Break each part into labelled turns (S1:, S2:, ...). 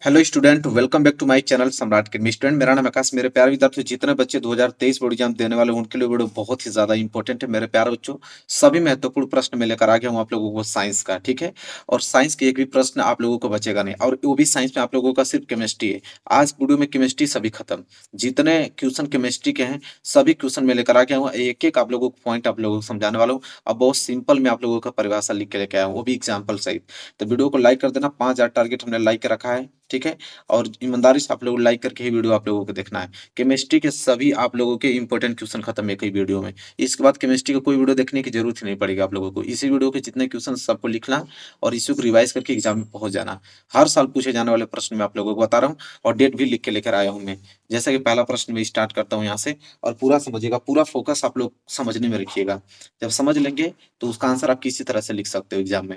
S1: Hello student, welcome back to my channel Samrat के student. मेरा नाम आकाश। मेरे प्यारे विद्यार्थियों, जितने बच्चे 2023 बोर्ड एग्जाम देने वाले हैं उनके लिए वीडियो बहुत ही ज्यादा इंपॉर्टेंट है। मेरे प्यारे बच्चों, सभी महत्वपूर्ण प्रश्न मैं लेकर आ गया हूँ आप लोगों को साइंस का, ठीक है। और साइंस के एक भी प्रश्न आप लोगों को बचेगा नहीं, और वो भी साइंस में आप लोगों का सिर्फ केमिस्ट्री है। आज वीडियो में केमिस्ट्री सभी खत्म, जितने क्वेश्चन केमिस्ट्री के हैं सभी क्वेश्चन में लेकर आ गया हूँ। एक एक आप लोगों को पॉइंट आप लोगों को समझाने वाला हूँ। अब बहुत सिंपल मैं आप लोगों का परिभाषा लिख के लेके आया हूँ, वो भी एग्जाम्पल सहित। तो वीडियो को लाइक कर देना, 5,000 टारगेट हमने लाइक रखा है, ठीक है। और ईमानदारी से आप लोगों को लाइक करके ही वीडियो आप लोगों को देखना है। केमिस्ट्री के सभी आप लोगों के इंपॉर्टेंट क्वेश्चन खत्म एक ही वीडियो में। इसके बाद केमिस्ट्री का कोई वीडियो देखने की जरूरत ही नहीं पड़ेगी आप लोगों को। इसी वीडियो के जितने क्वेश्चन सबको लिखना और इसी को रिवाइज करके एग्जाम में पहुंच जाना। हर साल पूछे जाने वाले प्रश्न मैं आप लोगों को बता रहा हूँ, और डेट भी लिख के लेकर आया हूँ मैं। जैसा कि पहला प्रश्न मैं स्टार्ट करता हूँ यहाँ से, और पूरा समझिएगा, पूरा फोकस आप लोग समझने में रखिएगा। जब समझ लेंगे तो उसका आंसर आप किसी तरह से लिख सकते हो एग्जाम में।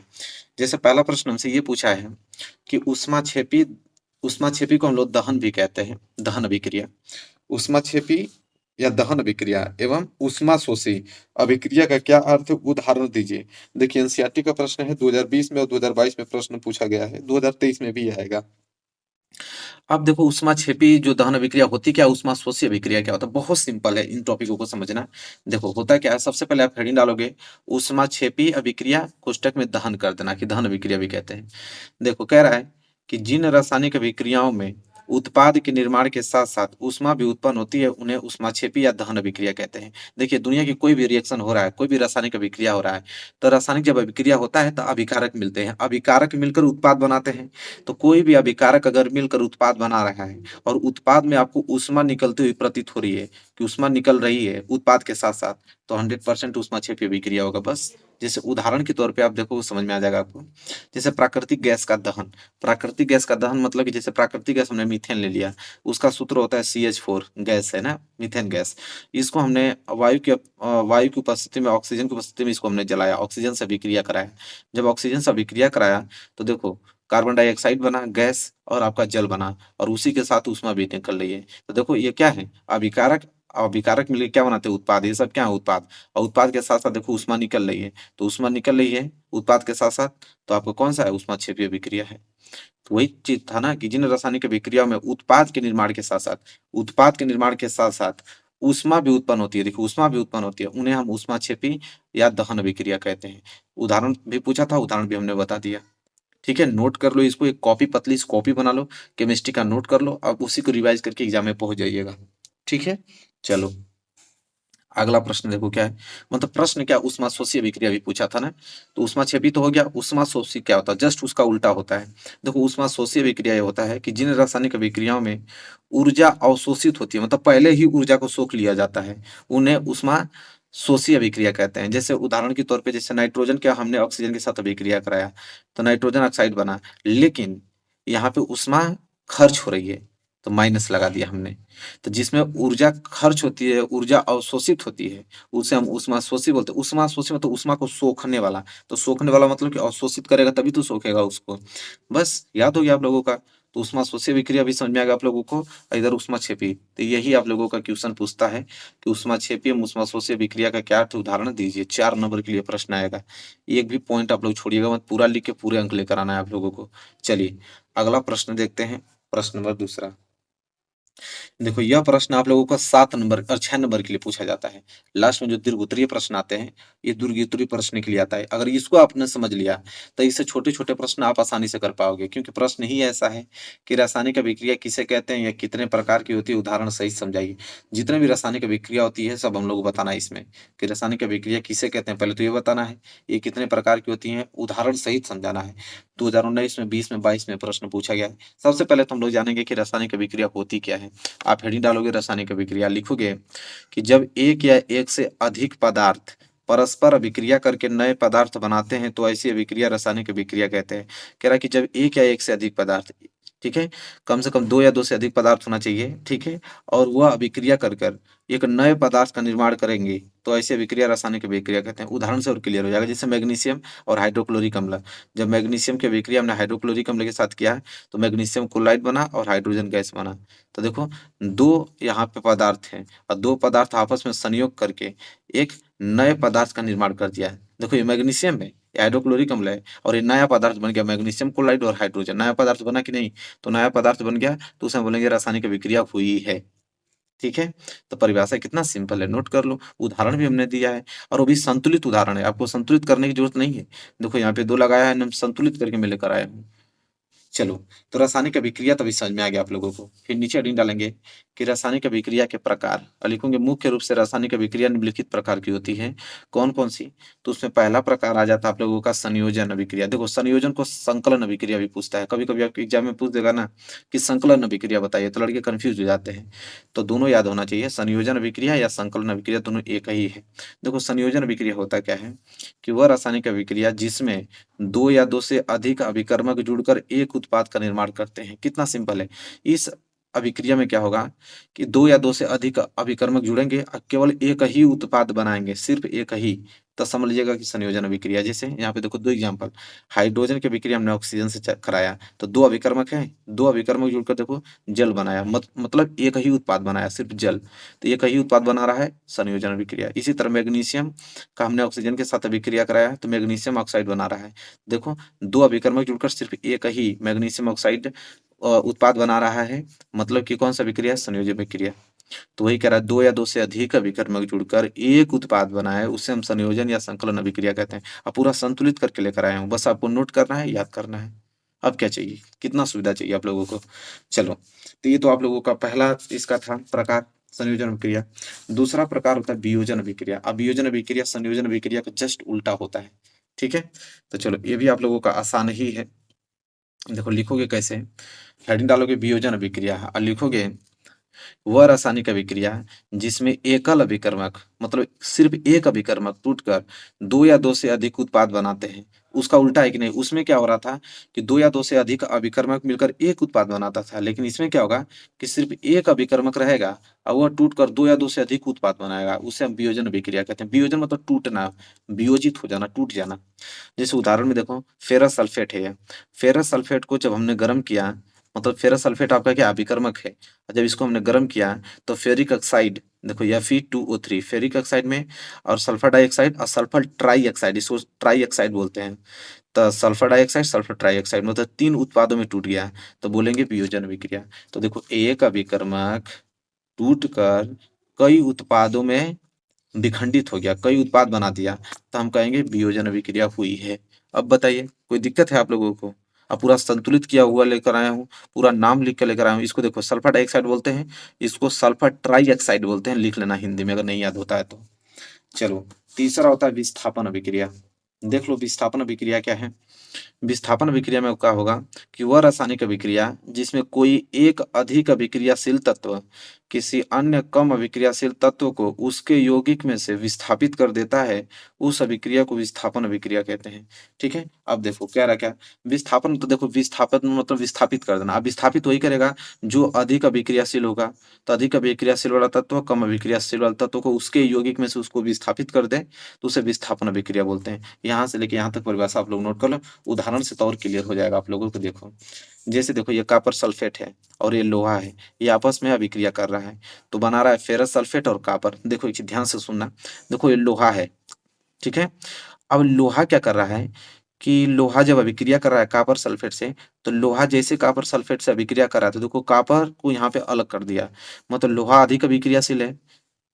S1: जैसे पहला प्रश्न हमसे ये पूछा है कि उष्माक्षेपी को हम लोग दहन भी कहते हैं, दहन अभिक्रिया। उष्माक्षेपी या दहन अभिक्रिया एवं उष्मा शोषी अभिक्रिया का क्या अर्थ है, उदाहरण दीजिए। देखिए, एनसीईआरटी का प्रश्न है, 2020 में और 2022 में प्रश्न पूछा गया है, 2023 में भी आएगा। अब देखो, उष्माक्षेपी जो दहन अभिक्रिया होती क्या, उष्मा शोषी अभिक्रिया क्या होता है, बहुत सिंपल है इन टॉपिकों को समझना। देखो होता क्या है, सबसे पहले आप हेडिंग डालोगे उष्माक्षेपी अभिक्रिया, कोष्टक में दहन कर देना, कि दहन अभिक्रिया भी कहते हैं। देखो कह रहा है कि जिन रासायनिक अभिक्रियाओं में उत्पाद के निर्माण के साथ साथ ऊष्मा भी उत्पन्न होती है उन्हें ऊष्माक्षेपी या दहन अभिक्रिया कहते हैं। देखिए, दुनिया की कोई भी रिएक्शन हो रहा है, कोई भी रासायनिक अभिक्रिया हो रहा है, तो रासायनिक जब अभिक्रिया होता है तो अभिकारक मिलते हैं, अभिकारक मिलकर उत्पाद बनाते हैं। तो कोई भी अभिकारक अगर मिलकर उत्पाद बना रहा है और उत्पाद में आपको ऊष्मा निकलती हुई प्रतीत हो रही है, कि ऊष्मा निकल रही है उत्पाद के साथ साथ, तो 100% ऊष्माक्षेपी अभिक्रिया होगा बस। जैसे उदाहरण के तौर पे आप देखो, समझ में आ जाएगा आपको। जैसे प्राकृतिक गैस का दहन, प्राकृतिक गैस का दहन मतलब कि जैसे प्राकृतिक गैस हमने मीथेन ले लिया, उसका सूत्र होता है CH4 गैस, है ना, मीथेन गैस। इसको हमने वायु की उपस्थिति में, ऑक्सीजन की उपस्थिति में इसको हमने जलाया, ऑक्सीजन से अभिक्रिया कराया। जब ऑक्सीजन से अभिक्रिया कराया तो देखो कार्बन डाइऑक्साइड बना, गैस, और आपका जल बना, और उसी के साथ ऊष्मा भी निकल रही है। तो देखो ये क्या है, अभिकारक। अभिकारक मिलकर क्या बनाते हैं, उत्पाद। ये सब क्या है, उत्पाद। और उत्पाद के साथ साथ देखो ऊष्मा निकल रही है, तो ऊष्मा निकल रही है उत्पाद के साथ साथ, तो आपको कौन सा है, ऊष्माक्षेपी अभिक्रिया है। तो वही चीज था ना, कि जिन रासायनिक अभिक्रियाओं में उत्पाद के निर्माण के साथ साथ ऊष्मा भी उत्पन्न होती है, देखो ऊष्मा भी उत्पन्न होती है, उन्हें हम ऊष्माक्षेपी या दहन अभिक्रिया कहते हैं। उदाहरण भी पूछा था, उदाहरण भी हमने बता दिया। ठीक है, नोट कर लो इसको, एक कॉपी, पतली सी कॉपी बना लो, केमिस्ट्री का नोट कर लो, अब उसी को रिवाइज करके एग्जाम में पहुंच जाइएगा। ठीक है, चलो अगला प्रश्न देखो क्या है। मतलब प्रश्न क्या, उष्मा शोषी अभिक्रिया भी पूछा था ना, तो उष्मा छेपी तो हो गया, उष्मा शोषी क्या होता है, जस्ट उसका उल्टा होता है। देखो उष्मा शोषी अभिक्रिया ये होता है कि जिन रासायनिक अभिक्रियाओं में ऊर्जा अवशोषित होती है, मतलब पहले ही ऊर्जा को सोख लिया जाता है, उन्हें उष्मा शोषी अभिक्रिया कहते हैं। जैसे उदाहरण के तौर पे, जैसे नाइट्रोजन क्या, हमने ऑक्सीजन के साथ अभिक्रिया कराया तो नाइट्रोजन ऑक्साइड बना, लेकिन यहाँ पे उष्मा खर्च हो रही है, तो माइनस लगा दिया हमने। तो जिसमें ऊर्जा खर्च होती है, ऊर्जा अवशोषित होती है, उसे हम उष्मा शोषी बोलते हैं। उष्मा शोषी मतलब उष्मा को सोखने वाला, तो सोखने वाला मतलब कि अवशोषित करेगा तभी तो सोखेगा उसको। बस याद हो गया आप लोगों का। तो उष्मा शोषी अभिक्रिया भी समझ में आ गया आप लोगों को। इधर उष्मा छेपी, तो यही आप लोगों का क्वेश्चन पूछता है कि उष्मा छेपी एवं उष्मा शोषी अभिक्रिया का क्या अर्थ, उदाहरण दीजिए। 4 नंबर के लिए प्रश्न आएगा, एक भी पॉइंट आप लोग छोड़िएगा मत, पूरा लिख के पूरे अंक लेकर आना है आप लोगों को। चलिए अगला प्रश्न देखते हैं, प्रश्न नंबर दूसरा। देखो यह प्रश्न आप लोगों का 7 नंबर और 6 नंबर के लिए पूछा जाता है। लास्ट में जो दीर्घ उत्तरीय प्रश्न आते हैं, ये दीर्घ उत्तरीय प्रश्न के लिए आता है। अगर इसको आपने समझ लिया तो इससे छोटे छोटे प्रश्न आप आसानी से कर पाओगे, क्योंकि प्रश्न ही ऐसा है कि रासायनिक अभिक्रिया किसे कहते हैं या कितने प्रकार की होती है, उदाहरण सहित समझाइए। जितने भी रासायनिक अभिक्रिया होती है सब हम लोग को बताना है इसमें, कि रासायनिक अभिक्रिया किसे कहते हैं, पहले तो ये बताना है, ये कितने प्रकार की होती है, उदाहरण सहित समझाना है। 2019 में, 20 में, 22 में प्रश्न पूछा गया है। सबसे पहले तो हम लोग जानेंगे कि रासायनिक अभिक्रिया होती क्या है। आप हेडिंग डालोगे रासायनिक अभिक्रिया, लिखोगे कि जब एक या एक से अधिक पदार्थ परस्पर अभिक्रिया करके नए पदार्थ बनाते हैं तो ऐसी अभिक्रिया रासायनिक अभिक्रिया कहते हैं। कह रहा है कि जब एक या एक से अधिक पदार्थ, ठीक है, कम से कम 2 या 2 से अधिक पदार्थ होना चाहिए, ठीक है, और वह अभिक्रिया कर कर एक नए पदार्थ का निर्माण करेंगे तो ऐसी अभिक्रिया रासायनिक अभिक्रिया कहते हैं। उदाहरण से और क्लियर हो जाएगा, जैसे मैग्नीशियम और हाइड्रोक्लोरिक अम्ल। जब मैग्नीशियम की अभिक्रिया हमने हाइड्रोक्लोरिक अम्ल के साथ किया है तो मैग्नीशियम क्लोराइड बना और हाइड्रोजन गैस बना। तो देखो, दो यहाँ पे पदार्थ हैं और दो पदार्थ आपस में संयोग करके एक नए पदार्थ का निर्माण कर दिया है। देखो ये मैग्नीशियम है, ये हाइड्रोक्लोरिक अम्ल है और ये नया पदार्थ बन गया मैग्नीशियम क्लोराइड और हाइड्रोजन, नया पदार्थ बना कि नहीं, तो नया पदार्थ बन गया तो उसे हम बोलेंगे रासायनिक अभिक्रिया हुई है। ठीक है, तो परिभाषा कितना सिंपल है, नोट कर लो। उदाहरण भी हमने दिया है और वो भी संतुलित उदाहरण है, आपको संतुलित करने की जरूरत नहीं है। देखो यहाँ पे 2 लगाया है, हम संतुलित करके मैं लेकर आया हूँ। चलो, तो रासायनिक अभिक्रिया तभी समझ में आ गया आप लोगों को। फिर नीचे हेडिंग डालेंगे कि रासायनिक अभिक्रिया के प्रकार, और लिखोगे मुख्य रूप से रासायनिक अभिक्रिया निम्नलिखित प्रकार की होती है। कौन कौन सी? तो उसमें पहला प्रकार आ जाता है आप लोगों का संयोजन अभिक्रिया। देखो संयोजन को संकलन अभिक्रिया भी पूछता है, कभी कभी आपके एग्जाम में पूछ देगा ना कि संकलन अभिक्रिया बताइए, तो लड़के कंफ्यूज हो जाते हैं। तो दोनों याद होना चाहिए, संयोजन अभिक्रिया या संकलन अभिक्रिया दोनों एक ही है। देखो संयोजन अभिक्रिया होता क्या है कि वह रासायनिक अभिक्रिया जिसमें 2 या 2 से अधिक अभिकर्मक जुड़कर एक उत्पाद का निर्माण करते हैं। कितना सिंपल है। इस अभिक्रिया में क्या होगा कि 2 या 2 से अधिक अभिकर्मक जुड़ेंगे और केवल एक ही उत्पाद बनाएंगे, सिर्फ एक ही। तो समझ लीजिएगा कि संयोजन अभिक्रिया। जैसे यहाँ पे देखो 2 एग्जांपल, हाइड्रोजन की अभिक्रिया हमने ऑक्सीजन से कराया, तो 2 अभिकर्मक हैं, 2 अभिकर्मक जुड़कर देखो जल बनाया, मतलब एक ही उत्पाद बनाया, सिर्फ जल। तो एक ही उत्पाद बना रहा है, संयोजन अभिक्रिया। इसी तरह मैग्नीशियम का हमने ऑक्सीजन के साथ अभिक्रिया कराया, तो मैग्नीशियम ऑक्साइड बना रहा है। देखो 2 अभिकर्मक जुड़कर सिर्फ एक ही मैग्नीशियम ऑक्साइड उत्पाद बना रहा है, मतलब कि कौन सा अभिक्रिया? संयोजन अभिक्रिया। तो वही कह रहा है 2 या 2 से अधिक अभिकर्मक जुड़कर एक उत्पाद बनाए, उसे हम संयोजन या संकलन अभिक्रिया कहते हैं। अब पूरा संतुलित करके लेकर आया हूँ, बस आपको नोट करना है, याद करना है। अब क्या चाहिए, कितना सुविधा चाहिए आप लोगों को। चलो, तो ये तो आप लोगों का पहला इसका था प्रकार, संयोजन अभिक्रिया। दूसरा प्रकार होता है वियोजन अभिक्रिया। अब वियोजन अभिक्रिया संयोजन अभिक्रिया का जस्ट उल्टा होता है। ठीक है, तो चलो ये भी आप लोगों का आसान ही है। देखो लिखोगे कैसे, हेडिंग डालोगे वियोजन अभिक्रिया और लिखोगे वह रासायनिक अभिक्रिया जिसमें एकल अभिकर्मक, मतलब सिर्फ एक अभिकर्मक टूटकर 2 या 2 से अधिक उत्पाद बनाते हैं। उसका उल्टा है कि नहीं, उसमें क्या हो रहा था कि 2 या 2 से अधिक अभिकर्मक मिलकर एक उत्पाद बनाता था, लेकिन इसमें क्या होगा कि सिर्फ एक अभिकर्मक रहेगा और वह टूटकर 2 या 2 से अधिक उत्पाद बनाएगा, उसे हम वियोजन अभिक्रिया कहते हैं। वियोजन मतलब टूटना, वियोजित हो जाना, टूट जाना। जैसे उदाहरण में देखो फेरस सल्फेट है, फेरस सल्फेट को जब हमने गर्म किया, मतलब फेरस सल्फेट आपका क्या अभिकर्मक है, और जब इसको हमने गर्म किया तो फेरिक ऑक्साइड, देखो Fe2O3 फेरिक ऑक्साइड में, और सल्फर डाइऑक्साइड और सल्फर ट्राई ऑक्साइड, इसको ट्राई ऑक्साइड बोलते हैं। तो sulphur dioxide sulphur try oxide मतलब 3 उत्पादों में टूट गया, तो बोलेंगे वियोजन अभिक्रिया। तो देखो एक अभिकर्मक टूटकर कई उत्पादों में विखंडित हो गया, कई उत्पाद बना दिया, तो हम कहेंगे वियोजन अभिक्रिया हुई है। अब बताइए कोई दिक्कत है आप लोगों को? अब पूरा संतुलित किया हुआ लेकर आया हूँ, पूरा नाम लिख कर लेकर आया हूँ। इसको देखो सल्फर डाइऑक्साइड बोलते हैं, इसको सल्फर ट्राई ऑक्साइड बोलते हैं, लिख लेना हिंदी में अगर नहीं याद होता है तो। चलो, तीसरा होता है विस्थापन अभिक्रिया। देख लो विस्थापन अभिक्रिया क्या है। विस्थापन अभिक्रिया में क्या होगा कि वह रासायनिक अभिक्रिया जिसमें कोई एक अधिक अभिक्रियाशील तत्व किसी अन्य कम अभिक्रियाशील तत्व को उसके यौगिक में से विस्थापित कर देता है, उस अभिक्रिया को विस्थापन अभिक्रिया कहते हैं। ठीक है, अब देखो क्या रहा, क्या विस्थापन, तो देखो विस्थापन मतलब विस्थापित कर देना। अब विस्थापित वही करेगा जो अधिक अभिक्रियाशील होगा, तो अधिक अभिक्रियाशील वाला तत्व कम अभिक्रियाशील वाला तत्व को उसके यौगिक में से उसको विस्थापित कर दे, तो उसे विस्थापन अभिक्रिया बोलते हैं। यहाँ से लेके यहाँ तक परिभाषा आप लोग नोट कर लो, उदाहरण से तो और क्लियर हो जाएगा आप लोगों को। देखो जैसे देखो ये कॉपर सल्फेट है और ये लोहा है, ये आपस में अभिक्रिया कर रहा है, तो बना रहा है फेरस सल्फेट और कॉपर। देखो एक चीज ध्यान से सुनना, देखो ये लोहा है, ठीक है। अब लोहा क्या कर रहा है कि लोहा जब अभिक्रिया कर रहा है कॉपर सल्फेट से, तो लोहा जैसे कॉपर सल्फेट से अभिक्रिया कर रहा है, तो देखो कॉपर को यहाँ पे अलग कर दिया, मतलब लोहा अधिक अभिक्रियाशील है,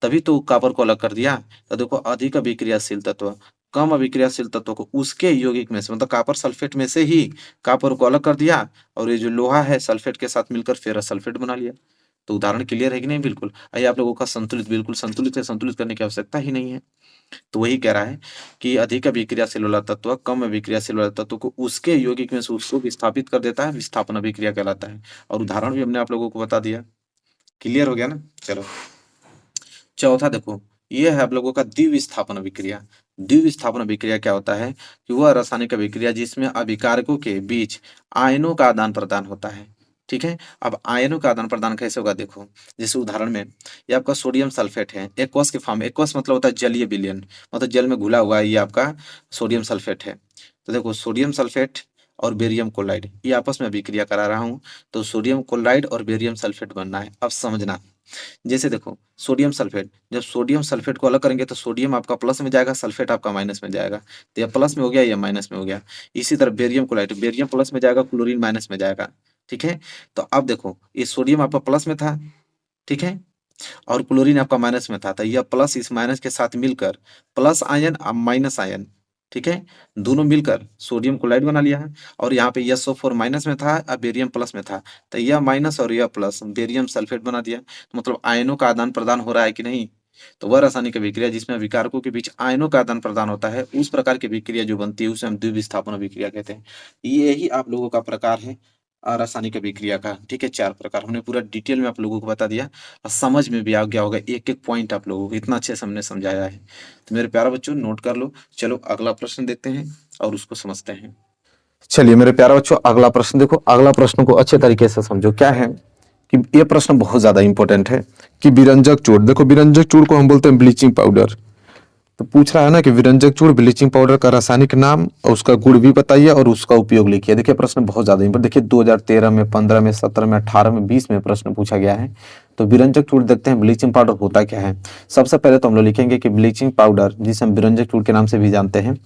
S1: तभी तो कॉपर को अलग कर दिया। तो देखो अधिक अभिक्रियाशील तत्व कम अभिक्रियाशील तत्व को उसके यौगिक में से, मतलब कॉपर सल्फेट में से ही कॉपर को अलग कर दिया, और ये जो लोहा है सल्फेट के साथ मिलकर फेरस सल्फेट बना लिया। तो उदाहरण क्लियर है कि नहीं? बिल्कुल। आइए आप लोगों का संतुलित, बिल्कुल संतुलित है, संतुलित करने की आवश्यकता ही नहीं है। तो वही कह रहा है कि अधिक अभिक्रियाशील वाला तत्व कम अभिक्रियाशील वाला तत्व को उसके यौगिक में से उसको विस्थापित कर देता है, विस्थापन अभिक्रिया कहलाता है। और उदाहरण भी हमने आप लोगों को बता दिया। क्लियर हो गया ना? चलो चौथा देखो, ये है आप लोगों का द्विविस्थापन अभिक्रिया। द्विविस्थापन अभिक्रिया क्या होता है कि वह रासायनिक अभिक्रिया जिसमें अभिकारकों के बीच आयनों का आदान प्रदान होता है। ठीक है, अब आयनों का आदान प्रदान कैसे होगा देखो, जैसे उदाहरण में ये आपका सोडियम सल्फेट है, एक्वस के फॉर्म, एक्वस मतलब होता है जलीय विलयन, मतलब जल में घुला हुआ है, ये आपका सोडियम सल्फेट है। तो देखो सोडियम सल्फेट और बेरियम क्लोराइड ये आपस में अभिक्रिया करा रहा हूँ, तो सोडियम क्लोराइड और बेरियम सल्फेट बनना है। अब समझना, जैसे देखो सोडियम सल्फेट, जब सोडियम सल्फेट को अलग करेंगे तो सोडियम आपका प्लस में जाएगा, सल्फेट आपका माइनस में जाएगा, तो यह प्लस में हो गया, यह माइनस में हो गया। इसी तरह बेरियम क्लोराइड, बेरियम प्लस में जाएगा, क्लोरीन माइनस में जाएगा। ठीक है, तो अब देखो ये सोडियम आपका प्लस में था, ठीक है, और क्लोरीन आपका माइनस में था, तो यह प्लस इस माइनस के साथ मिलकर प्लस आयन अब माइनस आयन, ठीक है, दोनों मिलकर सोडियम क्लोराइड बना लिया है। और यहाँ पे SO4 माइनस में था, अब बेरियम प्लस में था, तो यह माइनस और यह प्लस बेरियम सल्फेट बना दिया। तो मतलब आयनों का आदान प्रदान हो रहा है कि नहीं? तो वह रासायनिक अभिक्रिया जिसमें विकारकों के बीच आयनों का आदान प्रदान होता है, उस प्रकार की अभिक्रिया जो बनती है उसे हम द्विविस्थापन अभिक्रिया कहते हैं। यही आप लोगों का प्रकार है रासायनिक अभिक्रिया का। ठीक है, 4 प्रकार हमने पूरा डिटेल में आप लोगों को बता दिया और समझ में भी आ गया होगा, एक एक पॉइंट आप लोगों को इतना अच्छे से हमने समझाया है। तो मेरे प्यारे बच्चों नोट कर लो। चलो अगला प्रश्न देखते हैं और उसको समझते हैं। चलिए मेरे प्यारे बच्चों अगला प्रश्न देखो, अगला प्रश्न को अच्छे तरीके से समझो। क्या है कि ये प्रश्न बहुत ज्यादा इंपॉर्टेंट है कि विरंजक चूर्ण, देखो विरंजक चूर्ण को हम बोलते हैं ब्लीचिंग पाउडर। तो पूछ रहा है ना कि विरंजक चूर्ण ब्लीचिंग पाउडर का रासायनिक नाम और उसका गुण भी बताइए और उसका उपयोग लिखिए। देखिए प्रश्न बहुत ज्यादा इंपॉर्टेंट, देखिए 2013 में, 15 में, 17 में, 18 में, 20 में प्रश्न पूछा गया है। तो विरंजक चूर्ण देखते हैं ब्लीचिंग पाउडर होता क्या है। सबसे पहले तो हम लोग लिखेंगे कि ब्लीचिंग पाउडर, जिसे हम विरंजक चूर्ण के नाम से भी जानते हैं,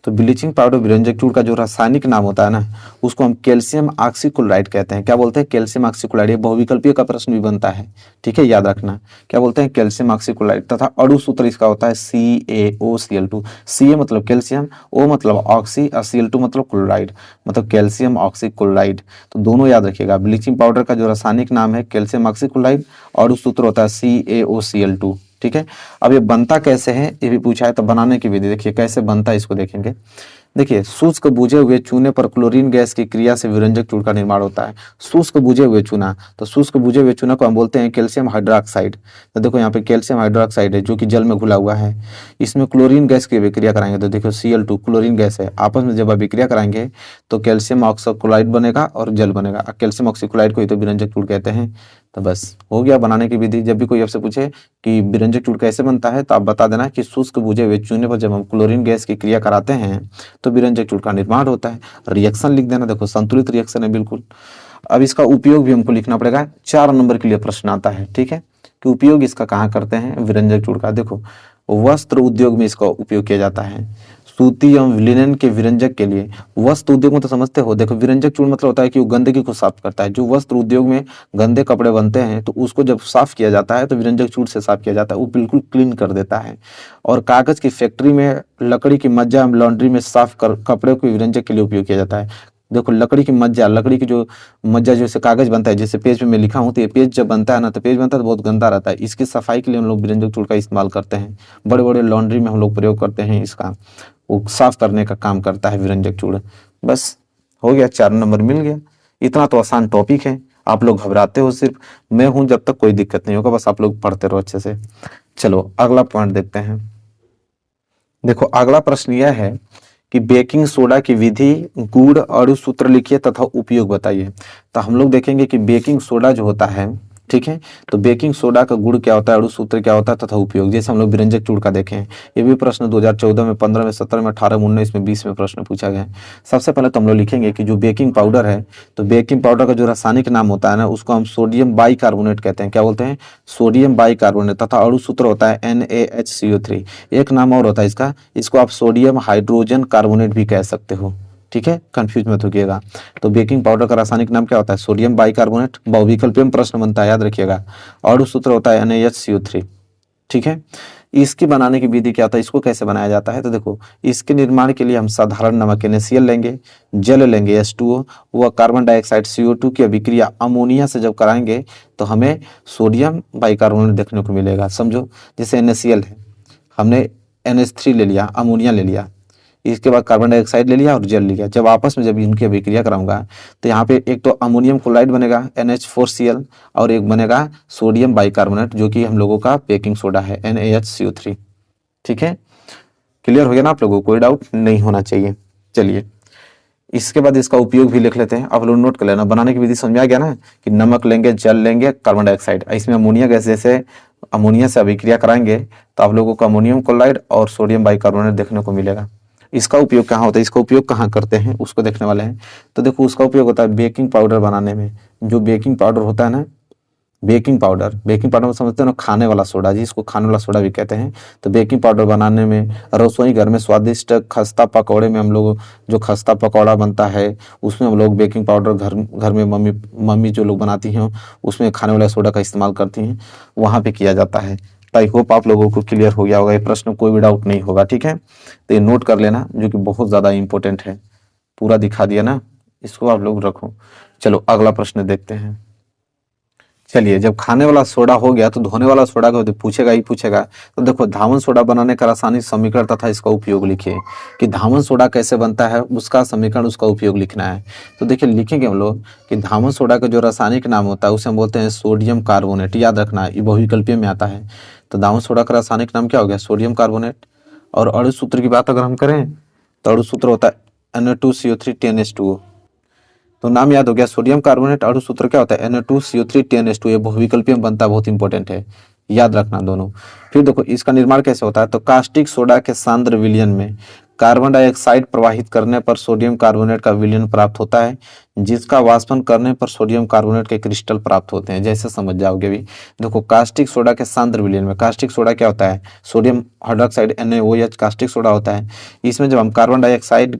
S1: तो ब्लीचिंग पाउडर विरंजक चूर्ण का जो रासायनिक नाम होता है ना, उसको हम कैल्शियम ऑक्सीक्लोराइड कहते हैं। क्या बोलते हैं? Calcium oxychloride. ये बहुविकल्पीय का प्रश्न भी बनता है, ठीक है, याद रखना। क्या बोलते हैं? Calcium oxychloride. तथा अणु सूत्र इसका होता है CaOCl2। Ca मतलब कैल्शियम, O मतलब ऑक्सी और Cl2 मतलब क्लोराइड, मतलब कैल्शियम ऑक्सीक्लोराइड। तो दोनों याद रखिएगा। ब्लीचिंग पाउडर का जो रासायनिक नाम है कैल्शियम ऑक्सीक्लोराइड और उस सूत्र होता है CaOCl2। ठीक है, अब ये बनता कैसे है ये भी पूछा है, तो बनाने की विधि देखिए कैसे बनता है, इसको देखेंगे। देखिए शुष्क बुझे हुए चूने पर क्लोरीन गैस की क्रिया से विरंजक चूर्ण का निर्माण होता है। शुष्क बुझे हुए चूना, तो शुष्क बुझे हुए चूना को हम बोलते हैं कैल्शियम हाइड्रोक्साइड। तो देखो यहाँ पे कैल्शियम हाइड्रोक्साइड है जो कि जल में घुला हुआ है। इसमें क्लोरीन गैस की अभिक्रिया कराएंगे तो देखो Cl2 क्लोरीन गैस है, आपस में जब अभिक्रिया कराएंगे तो कैल्शियम ऑक्सीक्लोराइड बनेगा और जल बनेगा। कैल्शियम ऑक्सीक्लोराइड को ही तो विरंजक चूर्ण कहते हैं। तो बस हो गया बनाने की विधि। जब भी कोई आपसे पूछे कि विरंजक चूर्ण कैसे बनता है तो आप बता देना कि शुष्क बुझे हुए चूने पर जब हम क्लोरीन गैस की क्रिया कराते हैं तो विरंजक चूर्ण का निर्माण होता है। रिएक्शन लिख देना, देखो संतुलित रिएक्शन है बिल्कुल। अब इसका उपयोग भी हमको लिखना पड़ेगा, 4 नंबर के लिए प्रश्न आता है। ठीक है, कि उपयोग इसका कहाँ करते हैं विरंजक चूर्ण का। देखो वस्त्र उद्योग में इसका उपयोग किया जाता है, सूती एवं लिनन के विरंजक के लिए। वस्त्र उद्योग में तो समझते हो, देखो विरंजक चूर्ण मतलब होता है कि वो गंदगी को साफ करता है। जो वस्त्र उद्योग में गंदे कपड़े बनते हैं तो उसको जब साफ किया जाता है तो विरंजक चूर्ण से साफ किया जाता है, वो बिल्कुल क्लीन कर देता है। और कागज की फैक्ट्री में लकड़ी की मज्जा लॉन्ड्री में साफ कर कपड़े को विरंजक के लिए उपयोग किया जाता है। देखो लकड़ी की मज्जा, लकड़ी की जो मज्जा जैसे कागज बनता है, जैसे पेज में मैं लिखा हूँ, तो ये पेज जब बनता है ना, तो पेज बनता है तो बहुत गंदा रहता है। इसकी सफाई के लिए हम लोग विरंजक चूर्ण का इस्तेमाल करते हैं। बड़े बड़े लॉन्ड्री में हम लोग प्रयोग करते हैं इसका, वो साफ करने का काम करता है विरंजक चूर्ण। बस हो गया, 4 नंबर मिल गया। इतना तो आसान टॉपिक है, आप लोग घबराते हो सिर्फ, मैं हूं जब तक कोई दिक्कत नहीं होगा, बस आप लोग पढ़ते रहो अच्छे से। चलो अगला पॉइंट देखते हैं। देखो अगला प्रश्न यह है कि बेकिंग सोडा की विधि, गुण, अणु सूत्र लिखिए तथा उपयोग बताइए। तो हम लोग देखेंगे कि बेकिंग सोडा जो होता है, ठीक है, तो बेकिंग सोडा का गुण क्या होता है, अणु सूत्र क्या होता है तथा उपयोग, जैसे हम लोग विरंजक चूर्ण का देखें। ये भी प्रश्न 2014 में, 15 में, 17 में, 18 में, 19 में, 20 में प्रश्न पूछा गया है। सबसे पहले तो हम लोग लिखेंगे कि जो बेकिंग पाउडर है, तो बेकिंग पाउडर का जो रासायनिक नाम होता है ना, उसको हम सोडियम बाइकार्बोनेट कहते हैं। क्या बोलते हैं? Sodium bicarbonate. तथा अणु सूत्र होता है NaHCO3। एक नाम और होता है इसका, इसको आप सोडियम हाइड्रोजन कार्बोनेट भी कह सकते हो। ठीक है, कंफ्यूज मत होइएगा। तो बेकिंग पाउडर का रासायनिक नाम क्या होता है? Sodium bicarbonate. बहुविकल्पीय में प्रश्न बनता है, याद रखिएगा। और सूत्र होता है NaHCO3। ठीक है, इसकी बनाने की विधि क्या होता है, इसको कैसे बनाया जाता है? तो देखो इसके निर्माण के लिए हम साधारण नमक NaCl लेंगे, जल लेंगे H2O, वह कार्बन डाइऑक्साइड CO2 की अभिक्रिया अमोनिया से जब कराएंगे तो हमें सोडियम बाइकार्बोनेट देखने को मिलेगा। समझो जैसे NaCl है, हमने NH3 ले लिया, अमोनिया ले लिया, इसके बाद कार्बन डाइऑक्साइड ले लिया और जल लिया। जब आपस में जब इनकी अभिक्रिया कराऊंगा तो यहाँ पे एक तो अमोनियम क्लोराइड बनेगा NH4Cl और एक बनेगा सोडियम बाइकार्बोनेट जो कि हम लोगों का बेकिंग सोडा है NaHCO3। ठीक है, क्लियर हो गया ना आप लोगों को? कोई डाउट नहीं होना चाहिए। चलिए इसके बाद इसका उपयोग भी लिख लेते हैं, आप लोग नोट कर लेना। बनाने की विधि समझ में आ गया ना कि नमक लेंगे, जल लेंगे, कार्बन डाइऑक्साइड, इसमें अमोनिया गैस, जैसे अमोनिया से अभिक्रिया कराएंगे तो आप लोगों को अमोनियम क्लोराइड और सोडियम बाइकार्बोनेट देखने को मिलेगा। इसका उपयोग कहाँ होता है, इसका उपयोग कहाँ करते हैं उसको देखने वाले हैं। तो देखो उसका उपयोग होता है बेकिंग पाउडर बनाने में। जो बेकिंग पाउडर होता है ना, बेकिंग पाउडर में समझते हो ना, खाने वाला सोडा, जिसको खाने वाला सोडा भी कहते हैं। तो बेकिंग पाउडर बनाने में, रसोई घर में स्वादिष्ट खस्ता पकौड़े में हम लोग, जो खस्ता पकौड़ा बनता है उसमें हम लोग बेकिंग पाउडर घर घर में मम्मी मम्मी जो लोग बनाती हैं उसमें खाने वाला सोडा का इस्तेमाल करती हैं, वहाँ पे किया जाता है। तो आई होप आप लोगों को क्लियर हो गया होगा, ये प्रश्न कोई भी डाउट नहीं होगा, ठीक है। तो ये नोट कर लेना, जो कि बहुत ज़्यादा इंपॉर्टेंट है। पूरा दिखा दिया ना, इसको आप लोग रखो। चलो अगला प्रश्न देखते हैं। चलिए, जब खाने वाला सोडा हो गया तो धोने वाला सोडा को तो पूछेगा ही पूछेगा। तो देखो, धावन सोडा बनाने का रासायनिक समीकरण तथा इसका उपयोग लिखिए। कि धावन सोडा कैसे बनता है, उसका समीकरण, उसका उपयोग लिखना है। तो देखिए, लिखेंगे हम लोग कि धावन सोडा का जो रासायनिक नाम होता है उसे हम बोलते हैं सोडियम कार्बोनेट। याद रखना, ये बहुविकल्पीय में आता है। तो धावन सोडा का रासायनिक नाम क्या हो गया, सोडियम कार्बोनेट। और अणु सूत्र की बात अगर हम करें तो अणु सूत्र होता है Na2CO3 10H2O। तो नाम याद हो गया, सोडियम कार्बोनेट। अणु सूत्र क्या होता है, Na2CO3 10H2। ये बहुविकल्पीय में बनता है, बहुत इंपॉर्टेंट है, याद रखना दोनों। फिर देखो, इसका निर्माण कैसे होता है। तो कास्टिक सोडा के सांद्र विलयन में कार्बन डाइऑक्साइड प्रवाहित करने पर सोडियम कार्बोनेट का विलयन प्राप्त होता है, जिसका वाष्पन करने पर सोडियम कार्बोनेट के क्रिस्टल प्राप्त होते हैं। जैसे समझ जाओगे भी। देखो, कास्टिक सोडा के सांद्र विलयन में, कास्टिक सोडा क्या होता है, sodium hydroxide NaOH caustic soda होता है। इसमें जब हम कार्बन डाइऑक्साइड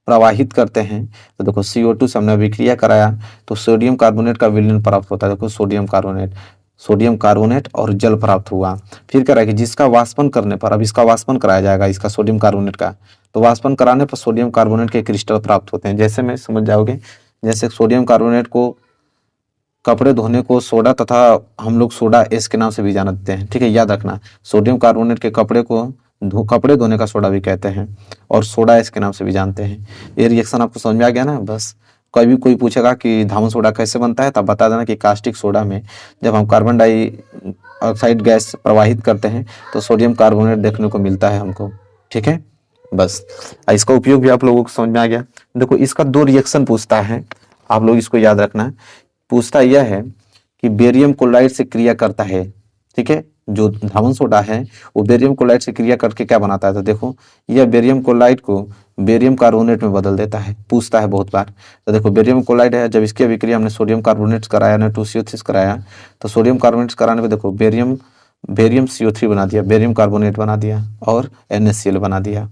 S1: प्रवाहित करते हैं तो देखो, CO2 से हमने अभिक्रिया कराया तो सोडियम कार्बोनेट का विलयन प्राप्त होता है। देखो, सोडियम कार्बोनेट और जल प्राप्त हुआ। फिर कह रहा है कि जिसका वाष्पन करने पर, अब इसका वाष्पन कराया जाएगा, इसका सोडियम कार्बोनेट का, तो वाष्पन कराने पर सोडियम कार्बोनेट के क्रिस्टल प्राप्त होते हैं। जैसे में समझ जाओगे, जैसे सोडियम कार्बोनेट को कपड़े धोने को सोडा, तथा हम लोग सोडा एस के नाम से भी जानते हैं, ठीक है, याद रखना। सोडियम कार्बोनेट के कपड़े धोने का सोडा भी कहते हैं, और सोडा एस के नाम से भी जानते हैं। ये रिएक्शन आपको समझ में आ गया ना। बस कभी कोई पूछेगा कि धावन सोडा कैसे बनता है, तब बता देना कि कास्टिक सोडा में जब हम कार्बन डाइऑक्साइड गैस प्रवाहित करते हैं तो सोडियम कार्बोनेट देखने को मिलता है हमको, ठीक है। बस इसका उपयोग भी आप लोगों को समझ में आ गया। देखो, इसका 2 रिएक्शन पूछता है, आप लोग इसको याद रखना। पूछता यह है कि बेरियम क्लोराइड से क्रिया करता है, ठीक है। जो धावन सोडा है वो बेरियम क्लोराइड से क्रिया करके क्या बनाता है। तो देखो, यह बेरियम क्लोराइड को बेरियम कार्बोनेट में बदल देता है। पूछता है बहुत बार। तो देखो, बेरियम क्लोराइड है, जब इसकी अभिक्रिया हमने सोडियम कार्बोनेट कराया, Na2CO3 कराया, तो सोडियम कार्बोनेट कराने पे देखो, बेरियम CO3 बना दिया, बेरियम कार्बोनेट बना दिया, और NaCl बना दिया।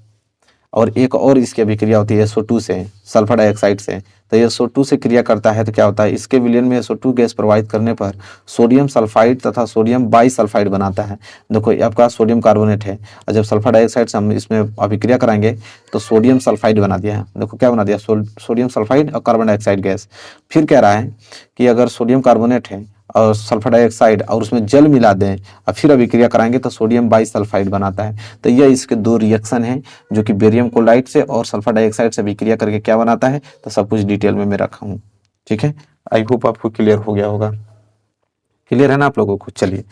S1: और एक और इसकी अभिक्रिया होती है SO2 से, सल्फर डाइऑक्साइड से। तो ये SO2 से क्रिया करता है तो क्या होता है, इसके विलयन में SO2 गैस प्रवाहित करने पर सोडियम सल्फाइड तथा सोडियम बाईसल्फाइड बनाता है। देखो, ये आपका सोडियम कार्बोनेट है, और जब सल्फर डाइऑक्साइड से हम इसमें अभिक्रिया कराएंगे तो सोडियम सल्फाइड बना दिया है। देखो, क्या बना दिया, सोडियम सल्फाइड और कार्बन डाइऑक्साइड गैस। फिर कह रहा है कि अगर सोडियम कार्बोनेट है और सल्फर डाइऑक्साइड और उसमें जल मिला दें और फिर अभिक्रिया कराएंगे तो सोडियम बाईसल्फाइड बनाता है। तो यह इसके 2 रिएक्शन हैं, जो कि बेरियम क्लोराइड से और सल्फर डाइऑक्साइड से अभिक्रिया करके क्या बनाता है। तो सब कुछ डिटेल में मैं रखा हूँ, ठीक है। आई होप आपको क्लियर हो गया होगा। क्लियर है ना आप लोगों को। चलिए,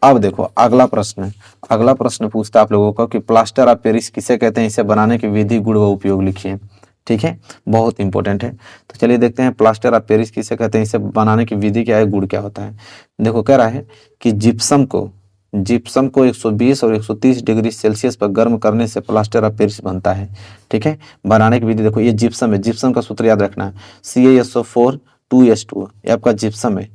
S1: अब देखो अगला प्रश्न पूछता है आप लोगों को कि प्लास्टर ऑफ पेरिस किसे कहते हैं, इसे बनाने की विधि, गुण व उपयोग लिखिए, ठीक है। बहुत इंपॉर्टेंट है। तो चलिए देखते हैं, प्लास्टर ऑफ पेरिस किसे कहते हैं, इसे बनाने की विधि क्या है, गुण क्या होता है। देखो, कह रहा है कि जिप्सम को 120 और 130 डिग्री सेल्सियस पर गर्म करने से प्लास्टर ऑफ पेरिस बनता है, ठीक है। बनाने की विधि देखो, ये जिप्सम है, जिप्सम का सूत्र याद रखना है, CaSO4 2H2O। ये आपका जिप्सम है।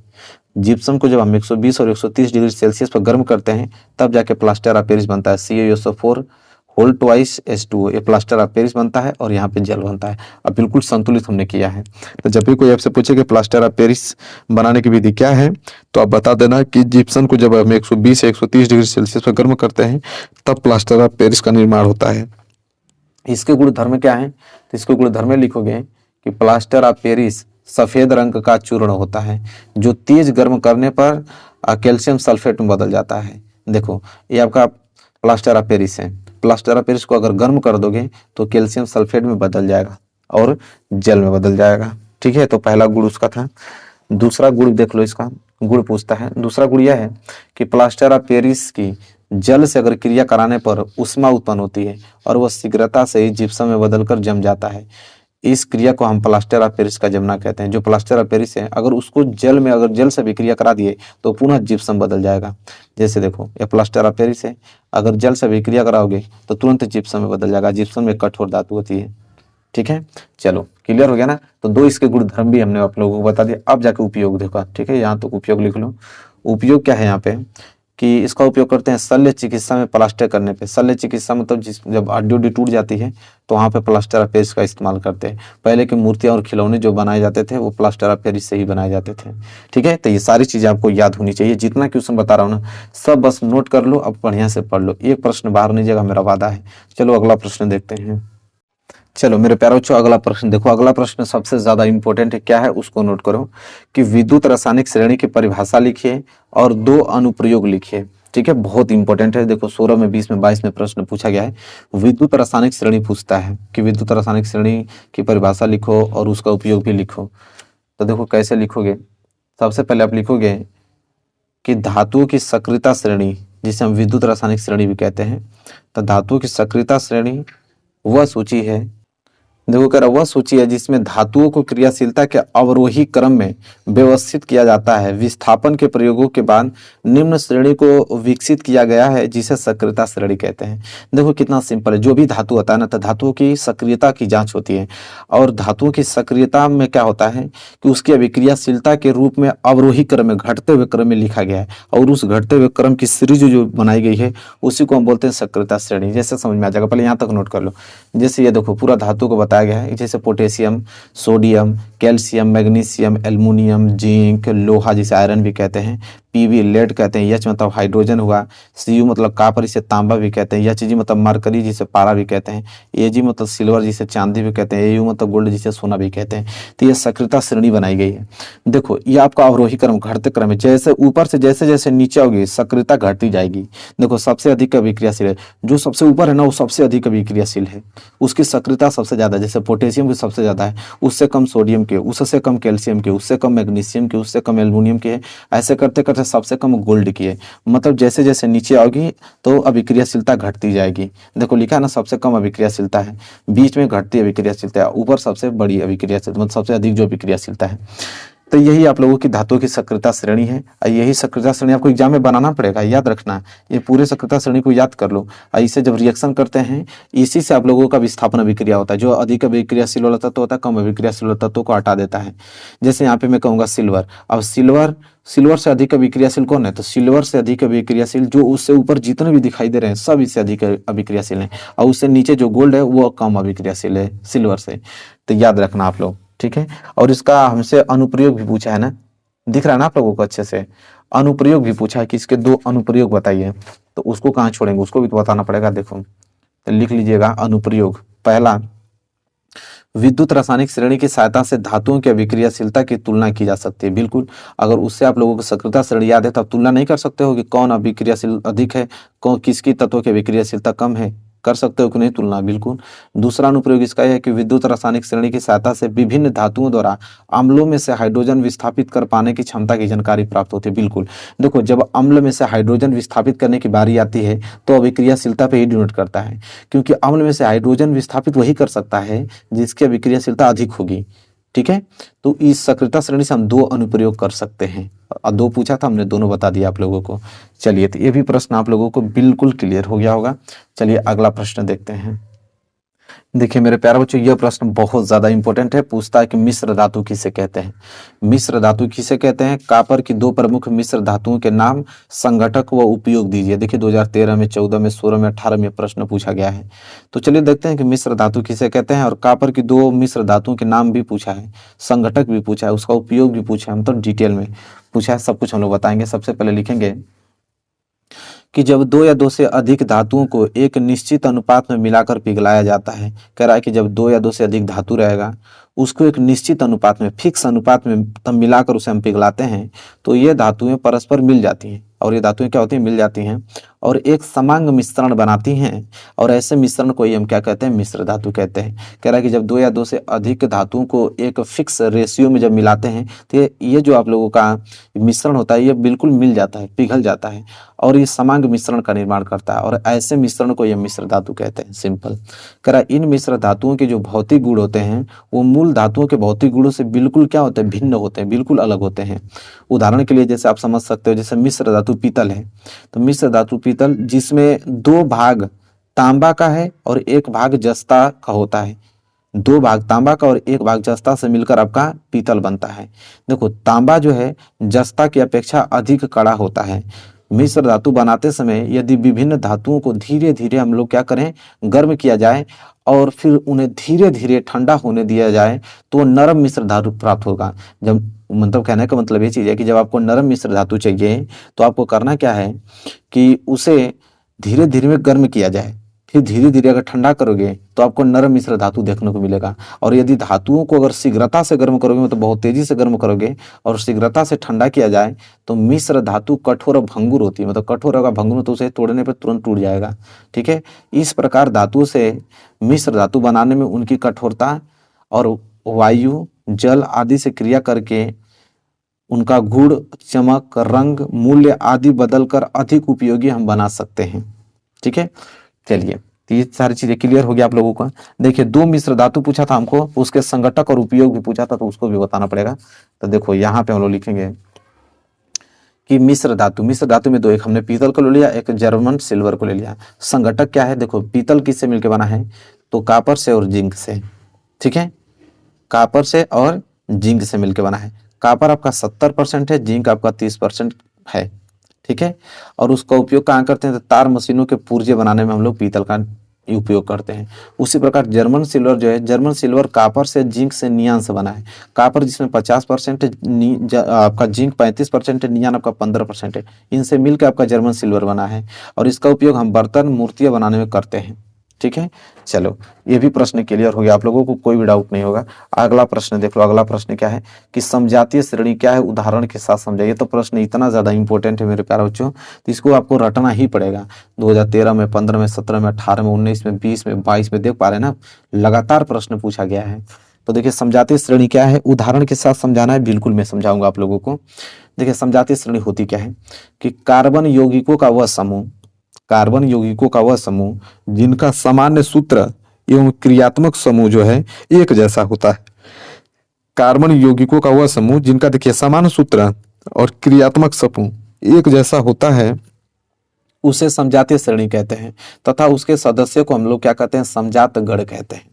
S1: जिप्सम को जब हम 120 और 130 डिग्री सेल्सियस पर गर्म करते हैं तब जाके प्लास्टर ऑफ पेरिस बनता है। CaSO4 होल ट्वाइस H2O, ये प्लास्टर ऑफ पेरिस बनता है, और यहाँ पे जल बनता है। अब बिल्कुल संतुलित हमने किया है। तो जब भी कोई आपसे पूछे कि प्लास्टर ऑफ पेरिस बनाने की विधि क्या है, तो आप बता देना कि जिप्सम को जब हम 120 या 130 डिग्री सेल्सियस पर गर्म करते हैं तब प्लास्टर ऑफ पेरिस का निर्माण होता है। इसके गुण धर्म क्या है, तो इसके गुण धर्म में लिखोगे कि प्लास्टर ऑफ पेरिस सफेद रंग का चूर्ण होता है, जो तेज गर्म करने पर कैल्शियम सल्फेट में बदल जाता है। देखो, ये आपका प्लास्टर ऑफ पेरिस है। प्लास्टर ऑफ पेरिस को अगर गर्म कर दोगे तो कैल्शियम सल्फेट में बदल जाएगा और जल में बदल जाएगा, ठीक है। तो पहला गुण उसका था। दूसरा गुण देख लो, इसका गुण पूछता है। दूसरा गुण यह है कि प्लास्टर ऑफ पेरिस की जल से अगर क्रिया कराने पर उष्मा उत्पन्न होती है और वह शीघ्रता से ही जिप्सम में बदलकर जम जाता है। इस क्रिया को हम प्लास्टर ऑफ पेरिस का जमना कहते हैं। जो प्लास्टर ऑफ पेरिस है, अगर उसको जल से विक्रिया करा दिए तो पुनः जिप्सम बदल जाएगा। जैसे देखो, ये प्लास्टर ऑफ पेरिस है, अगर जल से विक्रिया कराओगे तो तुरंत जिप्सम में बदल जाएगा। जिप्सम में कठोर धातु होती है, ठीक है, चलो क्लियर हो गया ना। तो दो इसके गुण धर्म भी हमने आप लोगों को बता दिया। अब जाके उपयोग देखो, ठीक है, यहाँ तक उपयोग लिख लो। उपयोग क्या है यहाँ पे कि इसका उपयोग करते हैं शल्य चिकित्सा में प्लास्टर करने पे। शल्य चिकित्सा मतलब जब हड्डी उड्डी टूट जाती है तो वहाँ पे प्लास्टर ऑफ पेरिस का इस्तेमाल करते हैं। पहले की मूर्तियाँ और खिलौने जो बनाए जाते थे वो प्लास्टर ऑफ पेरिस से ही बनाए जाते थे। ठीक है, तो ये सारी चीजें आपको याद होनी चाहिए। जितना क्वेश्चन बता रहा हूँ ना सब बस नोट कर लो, अब बढ़िया से पढ़ लो, एक प्रश्न बाहर नहीं जाएगा, मेरा वादा है। चलो अगला प्रश्न देखते हैं। चलो मेरे प्यारे बच्चों, अगला प्रश्न देखो। अगला प्रश्न सबसे ज्यादा इंपॉर्टेंट है, क्या है उसको नोट करो कि विद्युत रासायनिक श्रेणी की परिभाषा लिखिए और दो अनुप्रयोग लिखिए। ठीक है, बहुत इंपॉर्टेंट है। देखो 16 में, 20 में, 22 में प्रश्न पूछा गया है। विद्युत रासायनिक श्रेणी पूछता है कि विद्युत रासायनिक श्रेणी की परिभाषा लिखो और उसका उपयोग भी लिखो। तो देखो कैसे लिखोगे। सबसे पहले आप लिखोगे कि धातुओं की सक्रियता श्रेणी, जिसे हम विद्युत रासायनिक श्रेणी भी कहते हैं, तो धातुओं की सक्रियता श्रेणी वह सूची है, देखो कह रहा वह सूची है जिसमें धातुओं को क्रियाशीलता के अवरोही क्रम में व्यवस्थित किया जाता है। विस्थापन के प्रयोगों के बाद निम्न श्रेणी को विकसित किया गया है जिसे सक्रियता श्रेणी कहते हैं। देखो कितना सिंपल है। जो भी धातु होता है ना, तो धातुओं की सक्रियता की जांच होती है और धातुओं की सक्रियता में क्या होता है कि उसकी अभिक्रियाशीलता के रूप में अवरोही क्रम में, घटते हुए क्रम में लिखा गया है और उस घटते हुए क्रम की सीरीज जो बनाई गई है उसी को हम बोलते हैं सक्रियता श्रेणी। जैसे समझ में आ जाएगा, पहले यहाँ तक नोट कर लो। जैसे ये देखो पूरा धातु को बताया गया है, जैसे potassium, sodium, calcium, magnesium, aluminium, zinc, लोहा जिसे आयरन भी कहते हैं, पीवी लेड कहते हैं, एच मतलब हाइड्रोजन हुआ, सीयू मतलब कापर जिसे तांबा भी कहते हैं, एचजी मतलब मरकरी जिसे पारा भी कहते हैं, एजी मतलब सिल्वर जिसे चांदी भी कहते हैं, एयू मतलब गोल्ड जिसे सोना भी कहते हैं। तो ये सक्रियता श्रेणी बनाई गई है। देखो ये आपका अवरोही क्रम, घटते क्रम है, जैसे ऊपर से जैसे जैसे नीचे होगी सक्रियता घटती जाएगी। देखो सबसे अधिक अभिक्रियाशील है, जो सबसे ऊपर है ना वो सबसे अधिक अभिक्रियाशील है, उसकी सक्रियता सबसे ज्यादा, जैसे पोटेशियम की सबसे ज्यादा है, उससे कम सोडियम के, उससे कम कैल्शियम के, उससे कम मैग्नीशियम के, उससे कम एल्युमिनियम के, ऐसे करते करते सबसे कम गोल्ड की है। मतलब जैसे जैसे नीचे आओगी तो अभिक्रियाशीलता घटती जाएगी। देखो लिखा है ना, सबसे कम अभिक्रियाशीलता है, बीच में घटती अभिक्रियाशीलता है, ऊपर सबसे बड़ी अभिक्रियाशीलता, मतलब सबसे अधिक जो अभिक्रियाशीलता है। तो यही आप लोगों की धातुओं की सक्रियता श्रेणी है। और यही सक्रियता श्रेणी आपको एग्जाम में बनाना पड़ेगा, याद रखना। ये पूरे सक्रियता श्रेणी को याद कर लो। और इसे जब रिएक्शन करते हैं इसी से आप लोगों का विस्थापन अभिक्रिया होता है। जो अधिक अभिक्रियाशील वाला तत्व होता है कम अभिक्रियाशील वाला तत्व को हटा देता है। जैसे यहाँ पे मैं कहूँगा सिल्वर। अब सिल्वर से अधिक अभिक्रियाशील कौन है? तो सिल्वर से अधिक अभिक्रियाशील जो उससे ऊपर जितने भी दिखाई दे रहे हैं सब इससे अधिक अभिक्रियाशील हैं, और उससे नीचे जो गोल्ड है वो कम अभिक्रियाशील है सिल्वर से। तो याद रखना आप लोग, ठीक है। और इसका हमसे अनुप्रयोग भी पूछा है ना, दिख रहा है ना आप लोगों को अच्छे से। अनुप्रयोग भी पूछा है कि इसके दो अनुप्रयोग बताइए, तो उसको कहाँ छोड़ेंगे, उसको भी तो बताना पड़ेगा। देखो तो लिख लीजिएगा अनुप्रयोग। पहला, विद्युत रासायनिक श्रेणी की सहायता से धातुओं की अभिक्रियाशीलता की तुलना की जा सकती है। बिल्कुल, अगर उससे आप लोगों को सक्रियता श्रेणी याद है तो आप तुलना नहीं कर सकते हो कि कौन अभिक्रियाशील अधिक है, कौन किसकी तत्वों की अभिक्रियाशीलता कम है, कर सकते हो कि नहीं तुलना, बिल्कुल। दूसरा अनुप्रयोग इसका है कि विद्युत रासायनिक श्रेणी की सहायता से विभिन्न धातुओं द्वारा अम्लों में से हाइड्रोजन विस्थापित कर पाने की क्षमता की जानकारी प्राप्त होती है। बिल्कुल, देखो जब अम्ल में से हाइड्रोजन विस्थापित करने की बारी आती है तो अभिक्रियाशीलता पे ही डिनोट करता है, क्योंकि अम्ल में से हाइड्रोजन विस्थापित वही कर सकता है जिसकी अभिक्रियाशीलता अधिक होगी। ठीक है, तो इस सक्रियता श्रेणी से हम दो अनुप्रयोग कर सकते हैं। दो पूछा था हमने, दोनों बता दिया आप लोगों को। चलिए, तो ये भी प्रश्न आप लोगों को बिल्कुल क्लियर हो गया होगा। चलिए अगला प्रश्न देखते हैं। देखिए मेरे प्यारे बच्चों, यह प्रश्न बहुत ज्यादा इंपॉर्टेंट है। पूछता है कि मिश्र धातु किसे कहते हैं। मिश्र धातु किसे कहते हैं? कापर की दो प्रमुख मिश्र धातुओं के नाम, संघटक व उपयोग दीजिए। देखिए 2013 में, 14 में, 16 में, 18 में प्रश्न पूछा गया है। तो चलिए देखते हैं कि मिश्र धातु किसे कहते हैं। और कापर की दो मिश्र धातुओं के नाम भी पूछा है, संघटक भी पूछा है, उसका उपयोग भी पूछा है, हम तो डिटेल में पूछा है, सब कुछ हम लोग बताएंगे। सबसे पहले लिखेंगे कि जब दो या दो से अधिक धातुओं को एक निश्चित अनुपात में मिलाकर पिघलाया जाता है। कह रहा है कि जब दो या दो से अधिक धातु रहेगा उसको एक निश्चित अनुपात में, फिक्स अनुपात में तब मिलाकर उसे हम पिघलाते हैं तो ये धातुएं परस्पर मिल जाती हैं। और ये धातुएं क्या होती हैं? मिल जाती हैं और एक समांग मिश्रण बनाती हैं। और ऐसे मिश्रण को ही हम क्या कहते हैं? मिश्र धातु कहते हैं। कह रहा है कि जब दो या दो से अधिक धातुओं को एक फिक्स रेशियो में जब मिलाते हैं तो ये जो आप लोगों का मिश्रण होता है ये बिल्कुल मिल जाता है, पिघल जाता है और ये समांग मिश्रण का निर्माण करता है। और ऐसे मिश्रण को ये मिश्र धातु कहते हैं। सिंपल। कह रहा है इन मिश्र धातुओं के जो भौतिक गुण होते हैं वो मूल धातुओं के भौतिक गुणों से बिल्कुल क्या होते हैं? भिन्न होते हैं, बिल्कुल अलग होते हैं। उदाहरण के लिए जैसे आप समझ सकते हो, जैसे मिश्र धातु पीतल है, तो मिश्र धातु पीतल जिसमें दो भाग तांबा का है और एक भाग जस्ता का होता है।
S2: 2 भाग तांबा का और 1 भाग जस्ता से मिलकर आपका पीतल बनता है। देखो तांबा जो है जस्ता की अपेक्षा अधिक कड़ा होता है। मिश्र धातु बनाते समय यदि विभिन्न धातुओं को धीरे धीरे हम लोग क्या करें, गर्म किया जाए और फिर उन्हें धीरे धीरे ठंडा होने दिया जाए तो नरम मिश्र धातु प्राप्त होगा। जब मतलब कहने का मतलब ये चीज़ है कि जब आपको नरम मिश्र धातु चाहिए तो आपको करना क्या है कि उसे धीरे धीरे में गर्म किया जाए, फिर धीरे धीरे अगर ठंडा करोगे तो आपको नरम मिश्र धातु देखने को मिलेगा। और यदि धातुओं को अगर शीघ्रता से गर्म करोगे मतलब बहुत तेजी से गर्म करोगे और शीघ्रता से ठंडा किया जाए तो मिश्र धातु कठोर और भंगुर होती है, मतलब कठोर होगा भंगुर तो उसे तोड़ने पर तुरंत टूट जाएगा। ठीक है, इस प्रकार धातु से मिश्र धातु बनाने में उनकी कठोरता और वायु जल आदि से क्रिया करके उनका गुण चमक रंग मूल्य आदि बदलकर अधिक उपयोगी हम बना सकते हैं। ठीक है, चलिए तो ये सारी चीजें क्लियर हो गया आप लोगों को। देखिए 2 मिश्र धातु पूछा था हमको, उसके संघटक और उपयोग भी पूछा था तो उसको भी बताना पड़ेगा। तो देखो यहाँ पे हम लोग लिखेंगे कि मिश्र धातु में 2, एक हमने पीतल को ले लिया, एक जर्मन सिल्वर को ले लिया। संघटक क्या है, देखो पीतल किससे मिलकर बना है तो कापर से और जिंक से। ठीक है, कापर से और जिंक से मिलकर बना है। कापर आपका 70% है, जिंक आपका 30% है। ठीक है, और उसका उपयोग कहाँ करते हैं तो तार मशीनों के पुर्जे बनाने में हम लोग पीतल का उपयोग करते हैं। उसी प्रकार जर्मन सिल्वर जो है, जर्मन सिल्वर कापर से जिंक से नियान से बना है। कापर जिसमें 50% है, आपका जिंक 35% है, नियान आपका 15% है। इनसे मिलकर आपका जर्मन सिल्वर बना है और इसका उपयोग हम बर्तन मूर्तियां बनाने में करते हैं। ठीक है, चलो ये भी प्रश्न क्लियर हो गया आप लोगों को, कोई भी डाउट नहीं होगा। अगला प्रश्न देख लो। अगला प्रश्न क्या है कि समजातीय श्रेणी क्या है, उदाहरण के साथ समझाइए। तो प्रश्न इतना ज्यादा इंपॉर्टेंट है मेरे प्यारे बच्चों, तो इसको आपको रटना ही पड़ेगा। 2013 में, 15 में, 17 में, 18 में, 19 में, 20 में, 22 में, देख पा रहे हैं ना, लगातार प्रश्न पूछा गया है। तो देखिए समजातीय श्रेणी क्या है, उदाहरण के साथ समझाना है, बिल्कुल मैं समझाऊंगा आप लोगों को। देखिए समजातीय श्रेणी होती क्या है कि कार्बन यौगिकों का वह समूह, कार्बन यौगिकों का वह समूह जिनका सामान्य सूत्र एवं क्रियात्मक समूह जो है एक जैसा होता है। कार्बन यौगिकों का वह समूह जिनका देखिए सामान्य सूत्र और क्रियात्मक समूह एक जैसा होता है उसे समजातीय श्रेणी कहते हैं, तथा उसके सदस्यों को हम लोग क्या कहते हैं, समजात गण कहते हैं।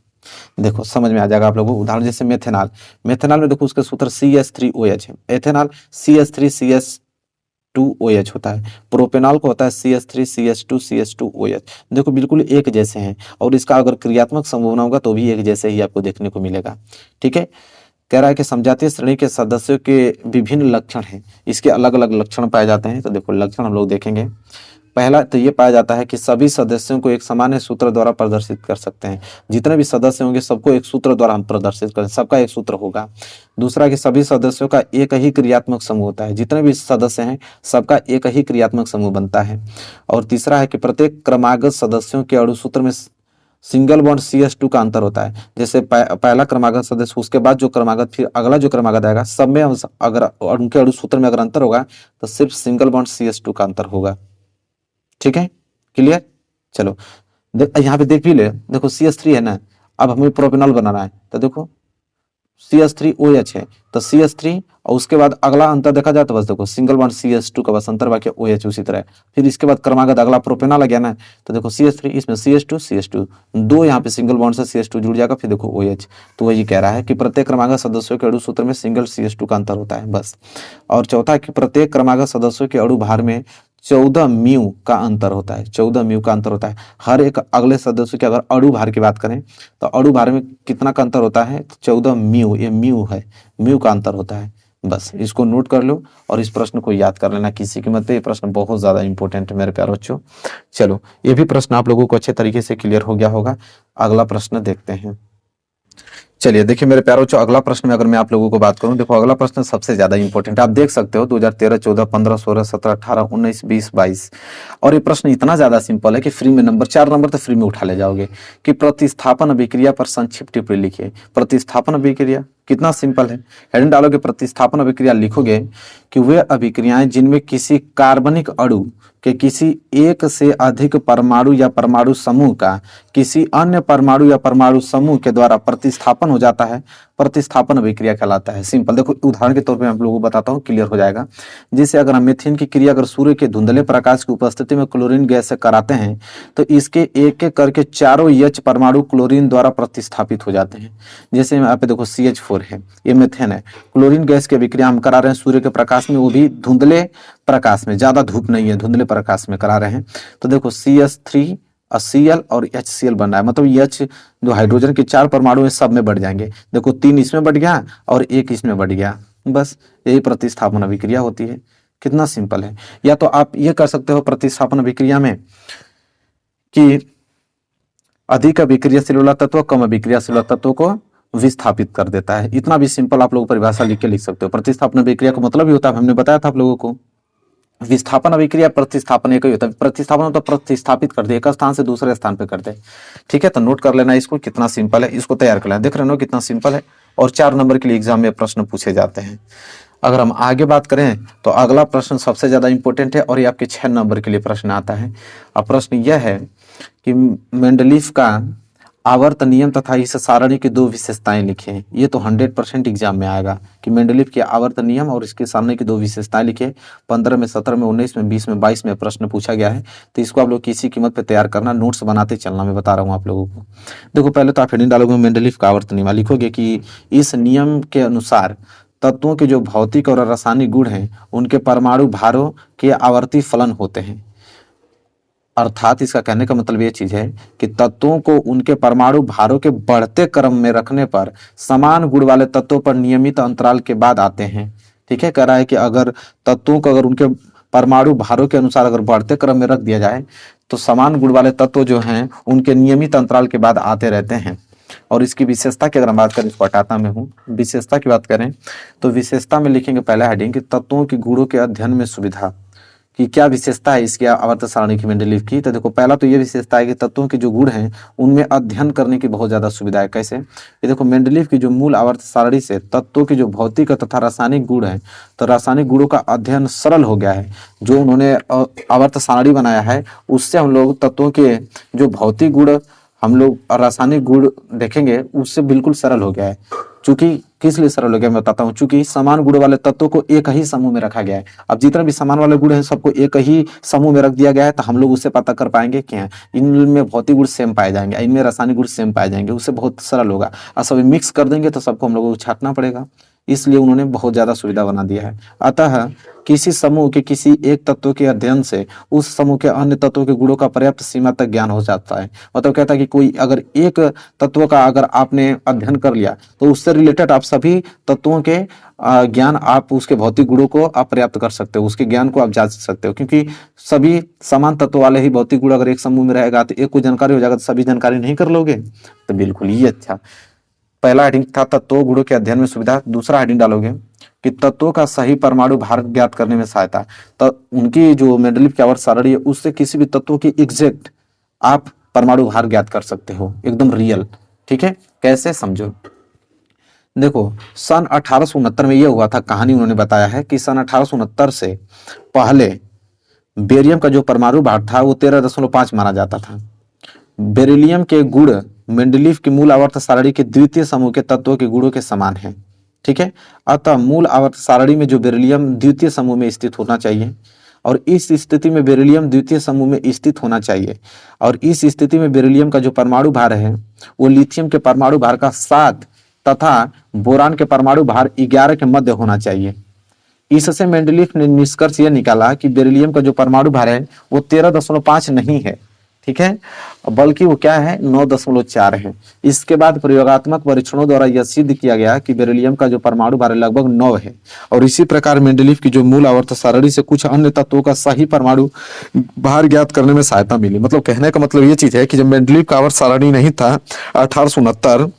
S2: देखो समझ में आ जाएगा आप लोगों को। उदाहरण जैसे मेथेनॉल, मेथेनॉल में देखो उसके सूत्र CH3OH है। एथेनॉल CH3CH2OH होता है। प्रोपेनॉल को होता है CH3CH2CH2OH। देखो बिल्कुल एक जैसे हैं और इसका अगर क्रियात्मक संभावना होगा तो भी एक जैसे ही आपको देखने को मिलेगा। ठीक है, कह रहा है कि समजातीय श्रेणी के सदस्यों के विभिन्न लक्षण हैं, इसके अलग अलग लक्षण पाए जाते हैं। तो देखो लक्षण हम लोग देखेंगे। पहला तो ये पाया जाता है कि सभी सदस्यों को एक सामान्य सूत्र द्वारा प्रदर्शित कर सकते हैं। जितने भी सदस्य होंगे सबको एक सूत्र द्वारा हम प्रदर्शित करें, सबका एक सूत्र होगा। दूसरा कि सभी सदस्यों का एक ही क्रियात्मक समूह होता है, जितने भी सदस्य हैं सबका एक ही क्रियात्मक समूह बनता है। और तीसरा है कि प्रत्येक क्रमागत सदस्यों के अणु सूत्र में सिंगल बॉन्ड CH2 का अंतर होता है। जैसे पहला क्रमागत सदस्य, उसके बाद जो क्रमागत, फिर अगला जो क्रमागत आएगा, सब में अगर उनके अणु सूत्र में अगर अंतर होगा तो सिर्फ सिंगल बॉन्ड CH2 का अंतर होगा। ठीक है, क्लियर। चलो यहाँ पे देख भी ले, देखो CH3 है ना, अब हमें प्रोपेनॉल बनाना है तो देखो CH3OH है तो CH3 और उसके बाद अगला अंतर देखा जाए तो बस देखो सिंगल बॉन्ड CH2 का बस अंतर, बाकी OH उसी तरह है। फिर इसके बाद क्रमागत अगला प्रोपेनॉल आ गया ना, तो देखो CH3, इसमें CH2 दो यहाँ पे सिंगल बॉन्ड से CH2 जुड़ जाएगा, फिर देखो OH। तो वही कह रहा है कि प्रत्येक क्रमागत सदस्यों के अणु सूत्र में सिंगल CH2 का अंतर होता है बस। और चौथा कि प्रत्येक क्रमागत सदस्यों के अणु भार में 14 म्यू का अंतर होता है, 14 म्यू का अंतर होता है। हर एक अगले सदस्य के अगर अणु भार की बात करें तो अणु भार में कितना का अंतर होता है, 14 म्यू, ये म्यू है, म्यू का अंतर होता है। बस इसको नोट कर लो और इस प्रश्न को याद कर लेना किसी कीमत पे। ये प्रश्न बहुत ज्यादा इंपॉर्टेंट है मेरे प्यारे बच्चों। चलो ये भी प्रश्न आप लोगों को अच्छे तरीके से क्लियर हो गया होगा। अगला प्रश्न देखते हैं। चलिए देखिए मेरे प्यारे बच्चों, अगला प्रश्न में अगर मैं आप लोगों को बात करूं, देखो अगला प्रश्न सबसे ज्यादा इंपॉर्टेंट है। आप देख सकते हो 2013, 14, 15, 16, 17, 18, 19, 20, 22। और ये प्रश्न इतना ज्यादा सिंपल है कि फ्री में नंबर 4 नंबर तो फ्री में उठा ले जाओगे कि प्रतिस्थापन अभिक्रिया पर संक्षिप्त टिप्पणी लिखिए। प्रतिस्थापन अभिक्रिया कितना सिंपल है, हेडिंग डालोगे प्रतिस्थापन अभिक्रिया, लिखोगे कि वे अभिक्रियाएं जिनमें किसी कार्बनिक अणु के किसी एक से अधिक परमाणु या परमाणु समूह का किसी अन्य परमाणु या परमाणु समूह के द्वारा प्रतिस्थापन हो जाता है, प्रतिस्थापन अभिक्रिया कहलाता है। सिंपल देखो, उदाहरण के तौर पे मैं आप लोगों को बताता हूँ, क्लियर हो जाएगा। जैसे अगर हम मीथेन की क्रिया अगर सूर्य के धुंधले प्रकाश की उपस्थिति में क्लोरीन गैस से कराते हैं तो इसके एक एक करके चारों H परमाणु क्लोरीन द्वारा प्रतिस्थापित हो जाते हैं। जैसे यहाँ पे देखो CH4 है, ये मीथेन है, क्लोरीन गैस की अभिक्रिया हम करा रहे हैं सूर्य के प्रकाश में, वो भी धुंधले प्रकाश में, ज्यादा धूप नहीं है, धुंधले प्रकाश में करा रहे हैं। तो देखो CH3 Cl और HCl बन रहा है, मतलब H जो हाइड्रोजन के 4 परमाणु है सब में बढ़ जाएंगे। देखो 3 इसमें बढ़ गया और 1 इसमें बढ़ गया, बस यही प्रतिस्थापन अभिक्रिया होती है। कितना सिंपल है। या तो आप ये कर सकते हो प्रतिस्थापन अभिक्रिया में कि अधिक अभिक्रियाशील वाला तत्व कम अभिक्रियाशील वाला तत्व को विस्थापित कर देता है। इतना भी सिंपल आप लोग परिभाषा लिख के लिख सकते हो। प्रतिस्थापन अभिक्रिया का मतलब ही होता है, हमने बताया था आप लोगों को, विस्थापन अभिक्रिया प्रतिस्थापन एक ही होता है। प्रतिस्थापन मतलब प्रतिस्थापित कर दे, एक स्थान से दूसरे स्थान पे कर दे। ठीक है, तो नोट कर लेना इसको, कितना सिंपल है, इसको तैयार कर लेना। देख रहे हो कितना सिंपल है, और 4 नंबर के लिए एग्जाम में प्रश्न पूछे जाते हैं। अगर हम आगे बात करें तो अगला प्रश्न सबसे ज्यादा इंपॉर्टेंट है और ये आपके 6 नंबर के लिए प्रश्न आता है। अब प्रश्न यह है कि मेंडलीफ का आवर्त नियम तथा इस सारणी की 2 विशेषताएं लिखें। ये तो 100% एग्जाम में आएगा कि मेंडलीफ के आवर्त नियम और इसके सारणी की 2 विशेषताएं लिखे। 15 में, 17 में, 19 में, 20 में, 22 में प्रश्न पूछा गया है। तो इसको आप लोग किसी कीमत पे तैयार करना, नोट्स बनाते चलना, मैं बता रहा हूँ आप लोगों को। देखो पहले तो आप हेडिंग डालोगे मेंडलीफ का आवर्त नियम, लिखोगे कि इस नियम के अनुसार तत्वों के जो भौतिक और रासायनिक गुण हैं उनके परमाणु भारों के आवर्ती फलन होते हैं। अर्थात इसका कहने का मतलब ये चीज है कि तत्वों को उनके परमाणु भारों के बढ़ते क्रम में रखने पर समान गुण वाले तत्वों पर नियमित अंतराल के बाद आते हैं। ठीक है, कह रहा है कि अगर तत्वों को अगर उनके परमाणु भारों के अनुसार अगर बढ़ते क्रम में रख दिया जाए तो समान गुण वाले तत्व जो हैं उनके नियमित अंतराल के बाद आते रहते हैं। और इसकी विशेषता की अगर हम बात करें, इसको हटाता मैं हूँ, विशेषता की बात करें तो विशेषता में लिखेंगे पहला हेडिंग कि तत्वों के गुणों के अध्ययन में सुविधा, कि क्या विशेषता है इसकी आवर्त सारणी की मेंडलीफ की। तो देखो पहला तो ये विशेषता है कि तत्वों के जो गुण हैं उनमें अध्ययन करने की बहुत ज्यादा सुविधा है। कैसे, ये देखो मेंडलीफ की जो मूल आवर्त सारणी से तत्वों के जो भौतिक तथा रासायनिक गुण हैं, तो रासायनिक गुणों का अध्ययन सरल हो गया है। जो उन्होंने आवर्त सारणी बनाया है उससे हम लोग तत्वों के जो भौतिक गुण हम लोग रासायनिक गुण देखेंगे उससे बिल्कुल सरल हो गया है। चूंकि किस लिए सरल हो गया मैं बताता हूँ, चूंकि समान गुण वाले तत्वों को एक ही समूह में रखा गया है। अब जितना भी समान वाले गुण हैं सबको एक ही समूह में रख दिया गया है, तो हम लोग उससे पता कर पाएंगे क्या इनमें भौतिक गुण सेम पाए जाएंगे, इनमें रासायनिक गुण सेम पाए जाएंगे, उससे बहुत सरल होगा। और सभी मिक्स कर देंगे तो सबको हम लोगों को छांटना पड़ेगा, इसलिए उन्होंने बहुत ज्यादा सुविधा बना दिया है। अतः किसी समूह के किसी एक तत्व के अध्ययन से उस समूह के अन्य तत्वों के गुणों का पर्याप्त सीमा तक ज्ञान हो जाता है। मतलब कहता है कि कोई अगर एक तत्व का अगर आपने अध्ययन कर लिया तो उससे रिलेटेड आप सभी तत्वों के ज्ञान, आप उसके भौतिक गुणों को आप पर्याप्त कर सकते हो, उसके ज्ञान को आप जांच सकते हो। क्योंकि सभी समान तत्व वाले ही भौतिक गुण अगर एक समूह में रहेगा तो एक को जानकारी हो जाएगा, तो सभी जानकारी नहीं कर लोगे। तो बिल्कुल ये अच्छा पहला हेडिंग था तत्वों गुणों के अध्ययन में सुविधा। दूसरा हेडिंग डालोगे कि तत्वों का सही परमाणु भार ज्ञात करने में सहायता। तो उनकी जो मेंडलीफ की आवर्त सारणी है उससे किसी भी तत्व की एग्जैक्ट आप परमाणु भार ज्ञात कर सकते हो, एकदम रियल। ठीक है, कैसे समझो, देखो सन 1869 में यह हुआ था, कहानी उन्होंने बताया है कि सन 1869 से पहले बेरियम का जो परमाणु भार था वो 13.5 माना जाता था। बेरिलियम के गुण मेंडलीफ की मूल आवर्त सारणी के द्वितीय समूह के तत्वों के गुणों के समान है। ठीक है, अतः मूल आवर्त सारणी में जो बेरिलियम द्वितीय समूह में स्थित होना चाहिए, और इस स्थिति में बेरिलियम द्वितीय समूह में स्थित होना चाहिए, और इस स्थिति में बेरिलियम का जो परमाणु भार है वो लिथियम के परमाणु भार का 7 तथा बोरान के परमाणु भार 11 के मध्य होना चाहिए। इससे मेंडलीफ ने निष्कर्ष यह निकाला कि बेरिलियम का जो परमाणु भार है वो 13.5 नहीं है, ठीक है, बल्कि वो क्या है 9.4 है। इसके बाद प्रयोगात्मक परीक्षणों द्वारा यह सिद्ध किया गया कि बेरिलियम का जो परमाणु भार लगभग 9 है। और इसी प्रकार मेंडलीफ की जो मूल आवर्त सारणी से कुछ अन्य तत्वों का सही परमाणु भार ज्ञात करने में सहायता मिली। मतलब कहने का मतलब ये चीज है कि जब मेंडलीफ का आवर्त सारणी नहीं था 1869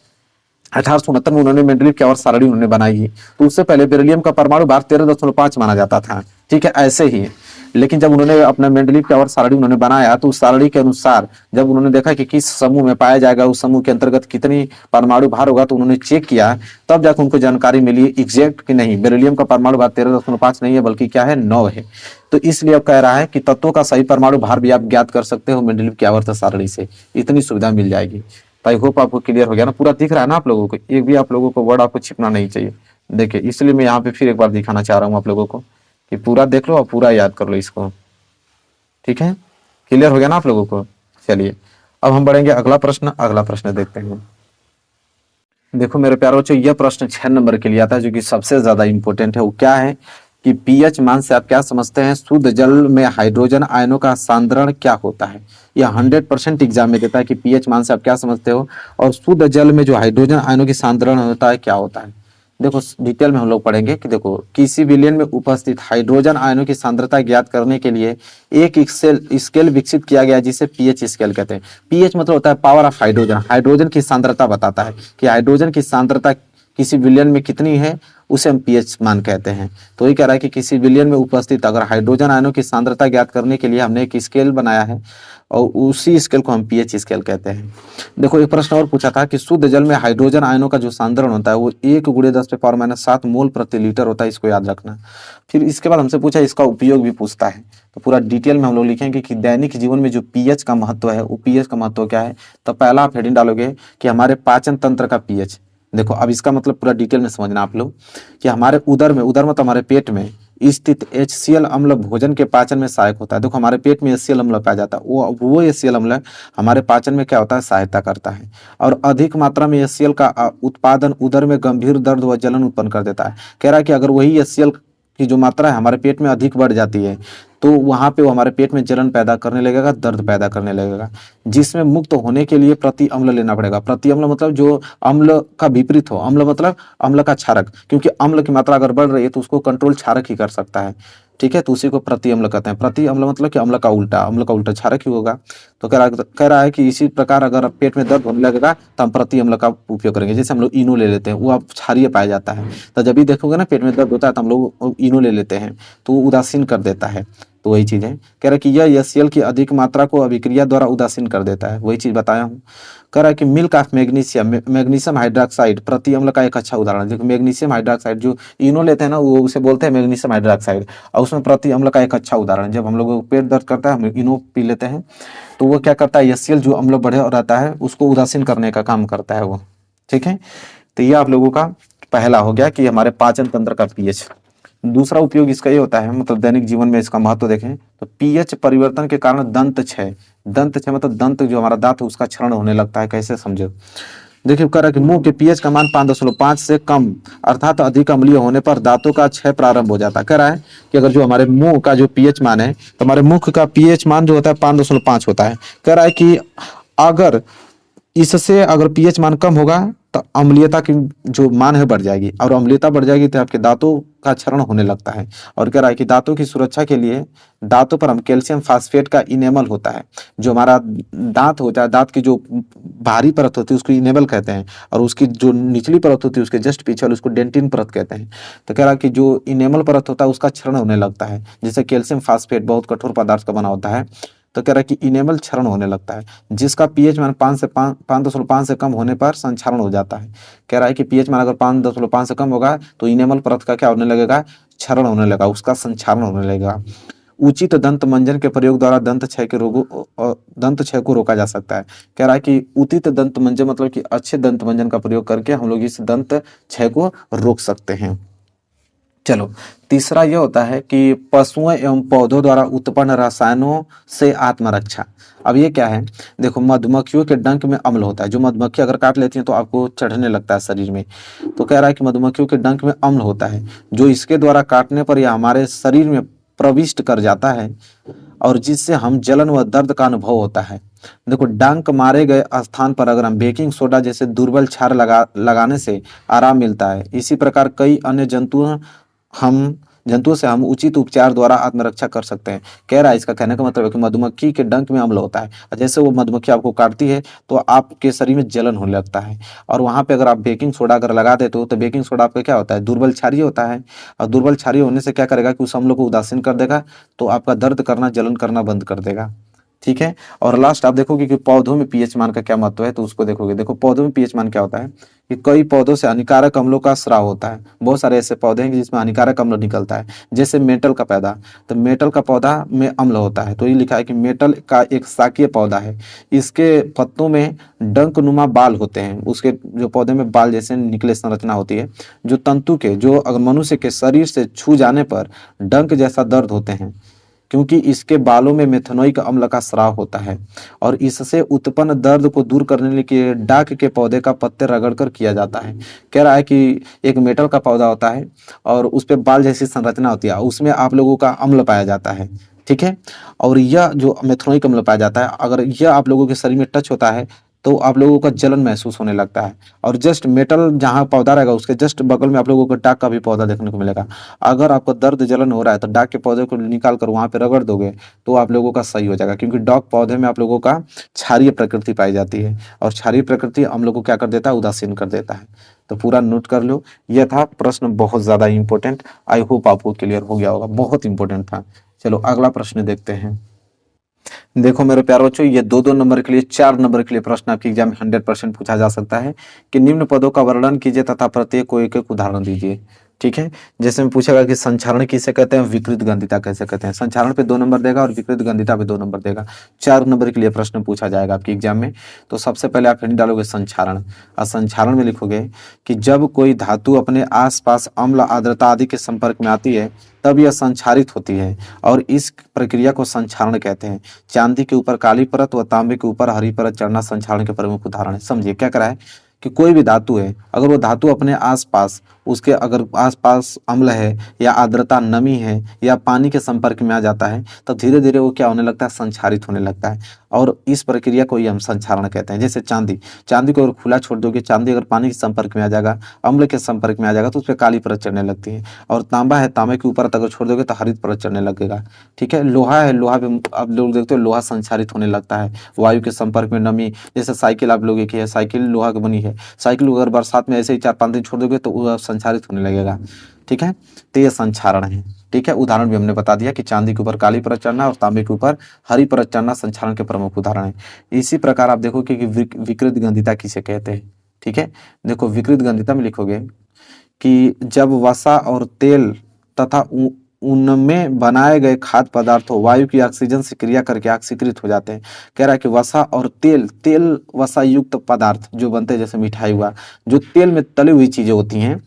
S2: में उन्होंने मेंडलीफ की आवर्त सारणी उन्होंने बनाई, तो उससे पहले बेरिलियम का परमाणु भार 13.5 माना जाता था। ठीक है, ऐसे ही लेकिन जब उन्होंने अपना मेंडलीफ की आवर्त सारणी उन्होंने बनाया तो उस सारणी के अनुसार जब उन्होंने देखा कि किस समूह में पाया जाएगा, उस समूह के अंतर्गत कितनी परमाणु भार होगा, तो उन्होंने चेक किया, तब जाकर उनको जानकारी मिली एग्जैक्ट कि नहीं बेरिलियम का परमाणु भार 13.5 नहीं है बल्कि क्या है 9 है। तो इसलिए अब कह रहा है कि तत्वों का सही परमाणु भार भी आप ज्ञात कर सकते हो मेंडलीफ की आवर्त सारणी से, इतनी सुविधा मिल जाएगी। तो आई होप आपको क्लियर हो गया ना, पूरा दिख रहा है ना आप लोगों को, एक भी आप लोगों को वर्ड आपको छिपना नहीं चाहिए। देखिए इसलिए मैं यहाँ पे फिर एक बार दिखाना चाह रहा हूँ आप लोगों को कि पूरा देख लो और पूरा याद कर लो इसको। ठीक है, क्लियर हो गया ना आप लोगों को। चलिए अब हम बढ़ेंगे अगला प्रश्न देखते हैं। देखो मेरे प्यारे बच्चों, यह प्रश्न 6 नंबर के लिए आता है जो कि सबसे ज्यादा इंपॉर्टेंट है। वो क्या है कि पीएच मान से आप क्या समझते हैं, शुद्ध जल में हाइड्रोजन आयनों का सांद्रण क्या होता है। यह 100% एग्जाम में देता है कि पीएच मान से आप क्या समझते हो और शुद्ध जल में जो हाइड्रोजन आयनों की सांद्रण होता है क्या होता है। देखो डिटेल में हम लोग पढ़ेंगे कि देखो किसी विलयन में उपस्थित हाइड्रोजन आयनों की सांद्रता ज्ञात करने के लिए एक स्केल विकसित किया गया जिसे पीएच स्केल कहते हैं। पीएच मतलब होता है पावर ऑफ हाइड्रोजन, हाइड्रोजन की सांद्रता बताता है कि हाइड्रोजन की सांद्रता किसी विलयन में कितनी है, उसे हम पीएच मान कहते हैं। तो ये कह रहा है कि किसी विलयन में उपस्थित अगर हाइड्रोजन आयनों की सांद्रता ज्ञात करने के लिए हमने एक स्केल बनाया है और उसी स्केल को हम पीएच स्केल कहते हैं। देखो एक प्रश्न और पूछा था कि शुद्ध जल में हाइड्रोजन आयनों का जो सांद्रण होता है वो 1 × 10⁻⁷ मोल प्रति लीटर होता है, इसको याद रखना। फिर इसके बाद हमसे पूछा इसका उपयोग भी पूछता है, तो पूरा डिटेल में हम लोग लिखेंगे कि दैनिक जीवन में जो पीएच का महत्व है, वो पीएच का महत्व क्या है। तो पहला आप हेडिंग डालोगे कि हमारे पाचन तंत्र का पीएच। देखो अब इसका मतलब पूरा डिटेल में समझना आप लोग कि हमारे उदर मतलब हमारे पेट में स्थित HCl अम्ल भोजन के पाचन में सहायक होता है। देखो हमारे पेट में HCl अम्ल पाया जाता है, वो HCl अम्ल हमारे पाचन में क्या होता है, सहायता करता है। और अधिक मात्रा में HCl का उत्पादन उदर में गंभीर दर्द व जलन उत्पन्न कर देता है। कह रहा है कि अगर वही HCl की जो मात्रा है हमारे पेट में अधिक बढ़ जाती है तो वहां पे वो हमारे पेट में जलन पैदा करने लगेगा, दर्द पैदा करने लगेगा, जिसमें मुक्त होने के लिए प्रति अम्ल लेना पड़ेगा। प्रति अम्ल मतलब जो अम्ल का विपरीत हो, अम्ल मतलब अम्ल का क्षारक, क्योंकि अम्ल की मात्रा अगर बढ़ रही है तो उसको कंट्रोल क्षारक ही कर सकता है। ठीक है, तो उसी को प्रति अम्ल कहते हैं। प्रति अम्ल मतलब कि अम्ल का उल्टा क्षारक ही होगा। तो कह रहा है कि इसी प्रकार अगर पेट में दर्द होने लगेगा तो हम प्रति अम्ल का उपयोग करेंगे। जैसे हम लोग इनो ले लेते हैं, वो अब क्षारीय पाया जाता है, तो जब भी देखोगे ना पेट में दर्द होता है तो हम लोग इनो ले लेते हैं, तो वो उदासीन कर देता है। तो वही चीज है, कह रहा है कि यह HCl की अधिक मात्रा को अभिक्रिया द्वारा उदासीन कर देता है। वही चीज बताया हूँ। कह रहा है कि मिल्क ऑफ मैग्नीशियम हाइड्रोक्साइड प्रति अम्ल का एक अच्छा उदाहरण है। देखो मैग्नीशियम हाइड्रोक्साइड जो इनो लेते हैं ना, वो उसे बोलते हैं मैग्नीशियम हाइड्रोक्साइड, और उसमें प्रति अम्ल का एक अच्छा उदाहरण है। जब हम लोगों को पेट दर्द करता है हम इनो पी लेते हैं, तो वो क्या करता है, HCl जो अम्ल बढ़े और रहता है उसको उदासीन करने का काम करता है वो। ठीक है, तो ये आप लोगों का पहला हो गया कि हमारे पाचन तंत्र का पीएच। दूसरा उपयोग इसका ये होता है, मतलब दैनिक जीवन में इसका महत्व देखें तो पीएच परिवर्तन के कारण दंत क्षय मतलब दंत जो हमारा दांत है उसका क्षरण होने लगता है। कैसे समझो, देखिए कह रहा है कि मुंह के पीएच का मान 5.5 से कम अर्थात अधिक अम्लीय होने पर दांतों का क्षय प्रारंभ हो जाता है। कह रहा है कि अगर जो हमारे मुंह का जो पीएच मान है, तो हमारे मुख का पीएच मान जो होता है 5.5 होता है। कह रहा है कि अगर इससे अगर पीएच मान कम होगा तो अम्लीयता की जो मान है बढ़ जाएगी, और अम्लीयता बढ़ जाएगी तो आपके दांतों का क्षरण होने लगता है। और कह रहा है कि दांतों की सुरक्षा के लिए दांतों पर हम कैल्शियम फास्फेट का इनेमल होता है, जो हमारा दांत होता है, दांत की जो बाहरी परत होती है उसको इनेमल कहते हैं, और उसकी जो निचली परत होती है उसके जस्ट पीछे उसको डेंटिन परत कहते हैं। तो कह रहा है कि जो इनेमल परत होता है उसका क्षरण होने लगता है, जैसे कैल्शियम फास्फेट बहुत कठोर पदार्थ का बना होता है। तो कह रहा है कि इनेमल क्षरण होने लगता है, जिसका पीएच मान 5.5 से कम होने पर संक्षारण हो जाता है। कह रहा है कि पीएच मान अगर 5.5 से कम होगा तो इनेमल परत का क्या होने लगेगा, क्षरण होने लगा, उसका संक्षारण होने लगेगा। उचित दंत मंजन के प्रयोग द्वारा दंत क्षय को रोका जा सकता है। कह रहा है कि उचित दंत मंजन मतलब कि अच्छे दंत मंजन का प्रयोग करके हम लोग इस दंत क्षय को रोक सकते हैं। चलो तीसरा यह होता है कि पशुओं एवं पौधों द्वारा उत्पन्न रसायनों से आत्मरक्षा। अब ये क्या है, देखो मधुमक्खियों के डंक में अम्ल होता है, जो मधुमक्खी अगर काट लेती है तो आपको चढ़ने लगता है शरीर में। तो कह रहा है कि मधुमक्खियों के डंक में अम्ल होता है, जो इसके द्वारा काटने पर यह हमारे शरीर में प्रविष्ट कर जाता है, और जिससे हम जलन व दर्द का अनुभव होता है। देखो डंक मारे गए स्थान पर अगर हम बेकिंग सोडा जैसे दुर्बल क्षार लगाने से आराम मिलता है। इसी प्रकार कई अन्य जंतुओं से हम उचित उपचार द्वारा आत्मरक्षा कर सकते हैं। कह रहा है इसका कहने का मतलब है कि मधुमक्खी के डंक में अम्ल होता है, और जैसे वो मधुमक्खी आपको काटती है तो आपके शरीर में जलन होने लगता है, और वहां पे अगर आप बेकिंग सोडा अगर लगा देते हो तो बेकिंग सोडा आपका क्या होता है, दुर्बल क्षारीय होता है, और दुर्बल क्षारीय होने से क्या करेगा कि उस अम्ल को उदासीन कर देगा, तो आपका दर्द करना जलन करना बंद कर देगा। ठीक है। और लास्ट आप देखोगे कि पौधों में पीएच मान का क्या महत्व है, तो उसको देखोगे। देखो पौधों में पीएच मान क्या होता है कि कई पौधों से हानिकारक अम्लों का स्राव होता है। बहुत सारे ऐसे पौधे हैं कि जिसमें हानिकारक अम्ल निकलता है, जैसे मेटल का पौधा। तो मेटल का पौधा में अम्ल होता है, तो ये लिखा है कि मेटल का एक शाकीय पौधा है। इसके पत्तों में डंकनुमा बाल होते हैं, उसके जो पौधे में बाल जैसे निकले संरचना होती है, जो तंतु के, जो अगर मनुष्य के शरीर से छू जाने पर डंक जैसा दर्द होते हैं, क्योंकि इसके बालों में मेथनोइक अम्ल का स्राव होता है। और इससे उत्पन्न दर्द को दूर करने के लिए डाक के पौधे का पत्ते रगड़कर किया जाता है। कह रहा है कि एक मेटल का पौधा होता है और उस पे बाल जैसी संरचना होती है, उसमें आप लोगों का अम्ल पाया जाता है, ठीक है। और यह जो मेथनोइक अम्ल पाया जाता है, अगर यह आप लोगों के शरीर में टच होता है तो आप लोगों का जलन महसूस होने लगता है। और जस्ट मेटल जहाँ पौधा रहेगा उसके जस्ट बगल में आप लोगों को डाक का भी पौधा देखने को मिलेगा। अगर आपको दर्द जलन हो रहा है तो डाक के पौधे को निकाल कर वहाँ पे रगड़ दोगे तो आप लोगों का सही हो जाएगा, क्योंकि डाक पौधे में आप लोगों का क्षारीय प्रकृति पाई जाती है, और क्षारीय प्रकृति हम लोग को क्या कर देता है, उदासीन कर देता है। तो पूरा नोट कर लो, यह था प्रश्न बहुत ज्यादा इंपॉर्टेंट। आई होप आपको क्लियर हो गया होगा, बहुत इंपॉर्टेंट था। चलो अगला प्रश्न देखते हैं। देखो मेरे प्यारे बच्चों, ये 2-2 नंबर के लिए, 4 नंबर के लिए प्रश्न आपके एग्जाम में 100% पूछा जा सकता है कि निम्न पदों का वर्णन कीजिए तथा प्रत्येक को एक एक उदाहरण दीजिए। ठीक है, जैसे में पूछेगा कि संचारण किसे कहते हैं, विकृत गंधिता कैसे कहते हैं। संचारण पे 2 नंबर देगा और विकृत गंधिता पे 2 नंबर देगा। 4 नंबर के लिए प्रश्न पूछा जाएगा आपके एग्जाम में। तो सबसे पहले आप हिंट डालोगे संचारण, और संचारण में लिखोगे कि जब कोई धातु अपने आसपास अम्ल, आर्द्रता आदि के संपर्क में आती है तब यह संचारित होती है, और इस प्रक्रिया को संचारण कहते हैं। चांदी के ऊपर काली परत व तांबे के ऊपर हरी परत चढ़ना संचारण के प्रमुख उदाहरण है। समझिए क्या करा है कि कोई भी धातु है, अगर वो धातु अपने आसपास, उसके अगर आसपास अम्ल है या आर्द्रता, नमी है या पानी के संपर्क में आ जाता है, तब धीरे धीरे वो क्या होने लगता है, संचारित होने लगता है। और इस प्रक्रिया को ही हम संचारण कहते हैं। जैसे चांदी, चांदी को अगर खुला छोड़ दोगे, चांदी अगर पानी के संपर्क में आ जाएगा, अम्ल के संपर्क में आ जाएगा, तो उस पर काली परत चढ़ने लगती है। और तांबा है, तांबे के ऊपर अगर छोड़ दोगे तो हरित परत चढ़ने लगेगा। ठीक है, लोहा है, लोहा पे आप लोग देखते हो लोहा संचारित होने लगता है वायु के संपर्क में, नमी। जैसे साइकिल आप लोगों की है, साइकिल लोहा की बनी है, साइकिल अगर बरसात में ऐसे ही 4-5 दिन छोड़ दोगे तो वो संचारित होने लगेगा। ठीक है, तो ये संचारण है। ठीक है, उदाहरण भी हमने बता दिया कि चांदी के ऊपर काली परत चढ़ना और तांबे के ऊपर हरी परत चढ़ना संचारण के प्रमुख उदाहरण है। इसी प्रकार आप देखो कि विकृत गंधिता किसे कहते हैं। ठीक है, देखो विकृत गंधिता में लिखोगे कि जब वसा और तेल तथा उनमें बनाए गए खाद्य पदार्थों वायु की ऑक्सीजन से क्रिया करके ऑक्सीकृत हो जाते हैं। कह रहा है कि वसा और तेल, तेल वसा युक्त पदार्थ जो बनते हैं, जैसे मिठाई हुआ, जो तेल में तली हुई चीजें होती हैं,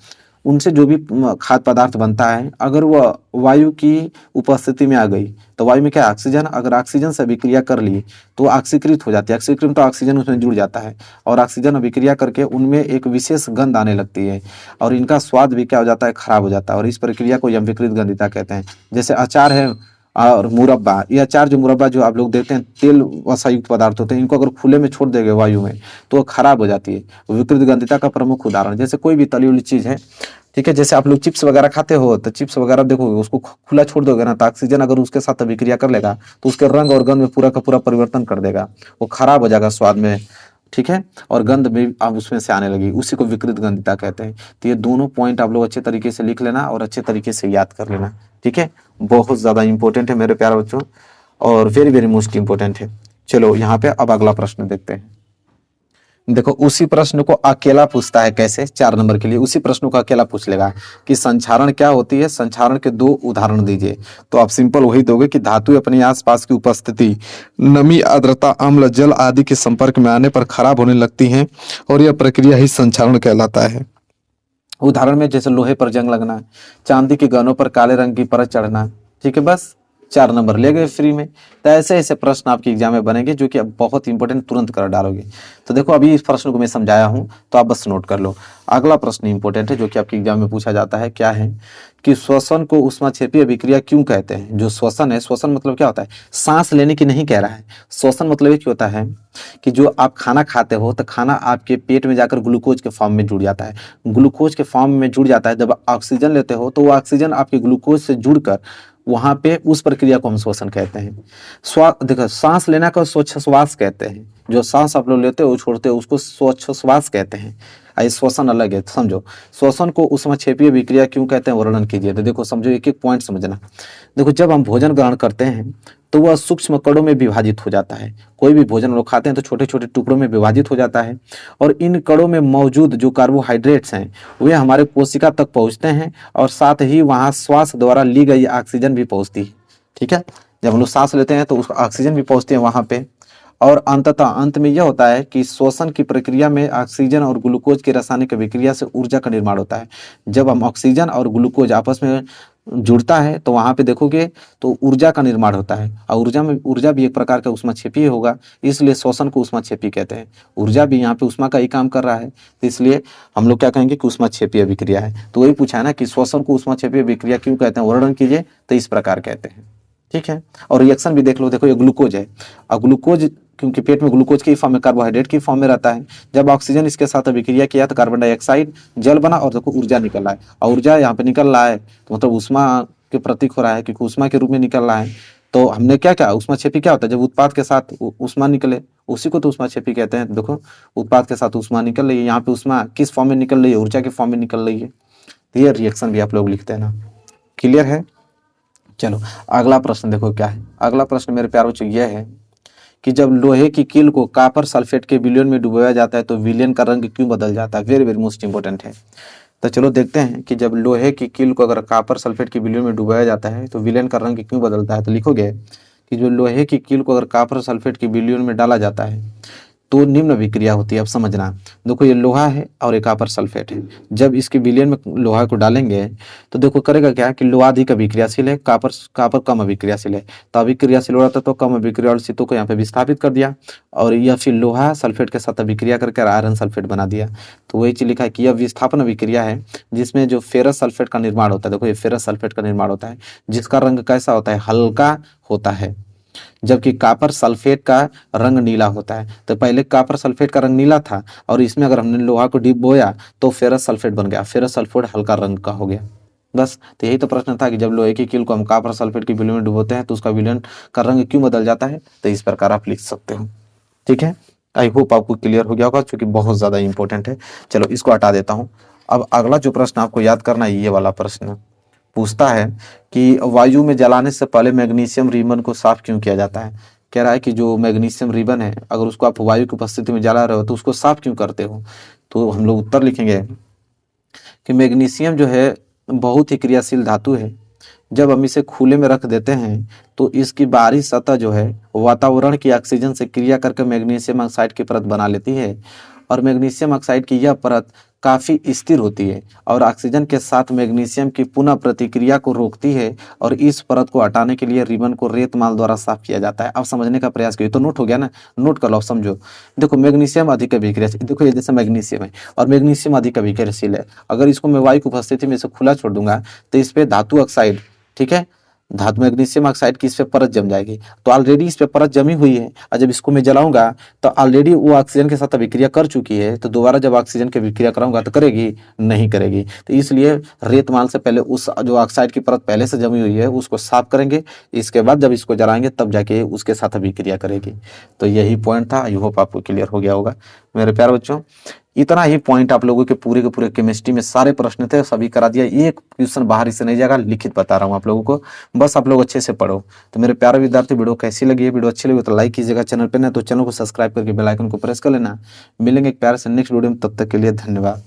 S2: उनसे जो भी खाद्य पदार्थ बनता है, अगर वह वायु की उपस्थिति में आ गई तो वायु में क्या है, ऑक्सीजन, अगर ऑक्सीजन से अभिक्रिया कर ली तो ऑक्सीकृत हो जाती है। ऑक्सीकृत तो ऑक्सीजन उसमें जुड़ जाता है, और ऑक्सीजन अभिक्रिया करके उनमें एक विशेष गंध आने लगती है, और इनका स्वाद भी क्या हो जाता है, खराब हो जाता है। और इस प्रक्रिया को हम विकृत गंधिता कहते हैं। जैसे अचार है और मुरब्बा, ये अचार जो मुरब्बा जो आप लोग देखते हैं, तेल वसायुक्त पदार्थ होते हैं, इनको अगर खुले में छोड़ देंगे वायु में तो वो खराब हो जाती है। विकृत गंधिता का प्रमुख उदाहरण, जैसे कोई भी तली हुई चीज है, ठीक है, जैसे आप लोग चिप्स वगैरह खाते हो, तो चिप्स वगैरह देखोगे उसको खुला छोड़ दोगे ना, तो ऑक्सीजन अगर उसके साथ अभिक्रिया कर लेगा तो उसके रंग और गंध में पूरा का पूरा परिवर्तन कर देगा, वो खराब हो जाएगा स्वाद में। ठीक है, और गंध भी अब उसमें से आने लगी, उसी को विकृत गंधिता कहते हैं। तो ये दोनों पॉइंट आप लोग अच्छे तरीके से लिख लेना और अच्छे तरीके से याद कर लेना। ठीक है, बहुत ज्यादा इंपॉर्टेंट है मेरे प्यारे बच्चों, और वेरी वेरी मोस्ट इंपॉर्टेंट है। चलो यहाँ पे अब अगला प्रश्न देखते हैं। देखो उसी प्रश्न को अकेला पूछता है, कैसे, 4 नंबर के लिए उसी प्रश्न को अकेला पूछ लेगा कि संचारण क्या होती है, संचारण के 2 उदाहरण दीजिए। तो आप सिंपल वही दोगे कि धातु अपने आसपास की उपस्थिति, नमी, आर्द्रता, अम्ल, जल आदि के संपर्क में आने पर खराब होने लगती हैं, और यह प्रक्रिया ही संचारण कहलाता है। उदाहरण में जैसे लोहे पर जंग लगना, चांदी के गहनों पर काले रंग की परत चढ़ना। ठीक है, बस 4 नंबर ले गए फ्री में। तो ऐसे ऐसे प्रश्न आपके एग्जाम में बनेंगे जो कि अब बहुत इंपॉर्टेंट, तुरंत कर डालोगे। तो देखो अभी इस प्रश्न को मैं समझाया हूं तो आप बस नोट कर लो। अगला प्रश्न इंपॉर्टेंट है जो कि आपके एग्जाम में पूछा जाता है, क्या है कि श्वसन को ऊष्माक्षेपीय अभिक्रिया क्यों कहते हैं। जो श्वसन है, श्वसन मतलब क्या होता है, सांस लेने की नहीं कह रहा है। श्वसन मतलब ये होता है कि जो आप खाना खाते हो तो खाना आपके पेट में जाकर ग्लूकोज के फॉर्म में जुड़ जाता है। ग्लूकोज के फॉर्म में जुड़ जाता है, जब ऑक्सीजन लेते हो तो वो ऑक्सीजन आपके ग्लूकोज से जुड़कर वहां पे उस प्रक्रिया को हम श्वसन कहते हैं। देखो सांस लेना को स्वच्छ श्वास कहते हैं। जो सांस आप लोग लेते हो छोड़ते हो उसको स्वच्छ श्वास कहते हैं। ये श्वसन अलग है, समझो। श्वसन को ऊष्माक्षेपीय विक्रिया क्यों कहते हैं, वर्णन कीजिए। तो देखो समझो, एक एक पॉइंट समझना। देखो जब हम भोजन ग्रहण करते हैं तो वह सूक्ष्म कणों में विभाजित हो जाता है। कोई भी भोजन लोग खाते हैं तो छोटे छोटे टुकड़ों में विभाजित हो जाता है, और इन कणों में मौजूद जो कार्बोहाइड्रेट्स हैं वे हमारे कोशिका तक पहुंचते हैं, और साथ ही वहां श्वास द्वारा ली गई ऑक्सीजन भी पहुंचती है। ठीक है, जब हम लोग सांस लेते हैं तो उस ऑक्सीजन भी पहुंचती है वहां पे। और अंततः अंत में यह होता है कि श्वसन की प्रक्रिया में ऑक्सीजन और ग्लूकोज की रासायनिक अभिक्रिया से ऊर्जा का निर्माण होता है। जब हम ऑक्सीजन और ग्लूकोज आपस में जुड़ता है तो वहां पे देखोगे तो ऊर्जा का निर्माण होता है, और ऊर्जा भी एक प्रकार का ऊष्माक्षेपीय होगा, इसलिए श्वसन को ऊष्माक्षेपी कहते हैं। ऊर्जा भी यहाँ पे ऊष्मा का ही काम कर रहा है, तो इसलिए हम लोग क्या कहेंगे कि ऊष्माक्षेपीय अभिक्रिया है। तो वही पूछा है ना कि श्वसन को ऊष्माक्षेपीय अभिक्रिया क्यों कहते हैं, वर्णन कीजिए। तो इस प्रकार कहते हैं। ठीक है, और रिएक्शन भी देख लो। देखो ये ग्लूकोज है, और ग्लूकोज क्योंकि पेट में ग्लूकोज की फॉर्म में, कार्बोहाइड्रेट की फॉर्म में रहता है। जब ऑक्सीजन इसके साथ अभिक्रिया किया तो कार्बन डाइऑक्साइड जल बना, और देखो ऊर्जा निकल रहा है, और ऊर्जा यहाँ पे निकल रहा है तो मतलब ऊष्मा के प्रतीक हो रहा है, क्योंकि ऊष्मा के रूप में निकल रहा है। तो हमने क्या क्या, ऊष्माक्षेपी क्या होता है, जब उत्पाद के साथ ऊष्मा निकले उसी को तो ऊष्माक्षेपी कहते हैं। देखो उत्पाद के साथ ऊष्मा निकल रही है, यहाँ पे ऊष्मा किस फॉर्म में निकल रही है, ऊर्जा के फॉर्म में निकल रही है। तो ये रिएक्शन भी आप लोग लिखते हैं ना, क्लियर है। चलो अगला प्रश्न देखो क्या है। अगला प्रश्न मेरे प्यारे बच्चों यह है कि जब लोहे की कील को कॉपर सल्फेट के विलयन में डुबोया जाता है तो विलयन का रंग क्यों बदल जाता है। वेरी वेरी मोस्ट इंपोर्टेंट है। तो चलो देखते हैं कि जब लोहे की कील को अगर कॉपर सल्फेट के विलयन में डुबोया जाता है तो विलयन का रंग क्यों बदलता है। तो लिखोगे कि जो लोहे की कील को अगर कॉपर सल्फेट के विलयन में डाला जाता है तो निम्न विक्रिया होती है। अब समझना, देखो ये लोहा है और एक कॉपर सल्फेट है। जब इसके विलयन में लोहा को डालेंगे तो देखो करेगा क्या कि लोहा अधिक अभिक्रियाशील है, कॉपर कम अभिक्रियाशील है। तो अभिक्रियाशील हो रहा था तो कम अभिक्रियाशील को यहाँ पे विस्थापित कर दिया, और यह फिर लोहा सल्फेट के साथ अभिक्रिया करके आयरन सल्फेट बना दिया। तो वही चीज लिखा है कि यह विस्थापन अभिक्रिया है जिसमें जो फेरस सल्फेट का निर्माण होता है। देखो ये फेरस सल्फेट का निर्माण होता है जिसका रंग कैसा होता है, हल्का होता है, जबकि कॉपर सल्फेट का रंग नीला होता है। तो पहले कॉपर सल्फेट का रंग नीला था, और इसमें अगर हमने लोहा को डुबोया तो फेरस सल्फेट बन गया, फेरस सल्फेट हल्का रंग का हो गया। बस तो यही तो प्रश्न था कि जब लोहे की कील को हम कॉपर सल्फेट के विलयन में डुबोते हैं तो उसका विलयन का रंग क्यों बदल जाता है। तो इस प्रकार आप लिख सकते हो। ठीक है, आई होप आपको क्लियर हो गया होगा, क्योंकि बहुत ज्यादा इंपॉर्टेंट है। चलो इसको हटा देता हूँ। अब अगला जो प्रश्न आपको याद करना है, ये वाला प्रश्न पूछता है कि वायु में जलाने से पहले मैग्नीशियम रिबन को साफ क्यों किया जाता है। कह रहा है कि जो मैग्नीशियम रिबन है अगर उसको आप वायु की उपस्थिति में जला रहे हो तो उसको साफ क्यों करते हो। तो हम लोग उत्तर लिखेंगे कि मैग्नीशियम जो है बहुत ही क्रियाशील धातु है। जब हम इसे खुले में रख देते हैं तो इसकी बाहरी सतह जो है वातावरण की ऑक्सीजन से क्रिया करके मैग्नीशियम ऑक्साइड की परत बना लेती है, और मैग्नीशियम ऑक्साइड की यह परत काफ़ी स्थिर होती है और ऑक्सीजन के साथ मैग्नीशियम की पुनः प्रतिक्रिया को रोकती है, और इस परत को हटाने के लिए रिबन को रेत माल द्वारा साफ किया जाता है। अब समझने का प्रयास करिए। तो नोट हो गया ना, नोट कर लो, समझो। देखो मैग्नीशियम अधिक अभिक्रियाशील, देखो ये जैसे मैग्नीशियम है और मैग्नीशियम अधिक अभिक्रियाशील है। अगर इसको मैं वायु की उपस्थिति में इसे खुला छोड़ दूंगा तो इस पे धातु ऑक्साइड, ठीक है, धातु मैग्नीशियम ऑक्साइड की इस पे परत जम जाएगी। तो ऑलरेडी इस पे परत जमी हुई है, और जब इसको मैं जलाऊंगा तो ऑलरेडी वो ऑक्सीजन के साथ अभिक्रिया कर चुकी है, तो दोबारा जब ऑक्सीजन की अभिक्रिया कराऊंगा तो करेगी नहीं करेगी। तो इसलिए रेत माल से पहले उस जो ऑक्साइड की परत पहले से जमी हुई है उसको साफ करेंगे, इसके बाद जब इसको जलाएंगे तब जाके उसके साथ अभिक्रिया करेगी। तो यही पॉइंट था। आई होप आपको क्लियर हो गया होगा मेरे प्यारे बच्चों। इतना ही पॉइंट आप लोगों के पूरे केमिस्ट्री में सारे प्रश्न थे, सभी करा दिया। एक क्वेश्चन बाहर से नहीं जाएगा, लिखित बता रहा हूँ आप लोगों को, बस आप लोग अच्छे से पढ़ो। तो मेरे प्यारे विद्यार्थी, वीडियो कैसी लगी है, वीडियो अच्छी लगी तो लाइक कीजिएगा, चैनल पे ना तो चैनल को सब्सक्राइब करके बेल आइकन को प्रेस कर लेना। मिलेंगे एक प्यारे से नेक्स्ट वीडियो में, तब तक के लिए धन्यवाद।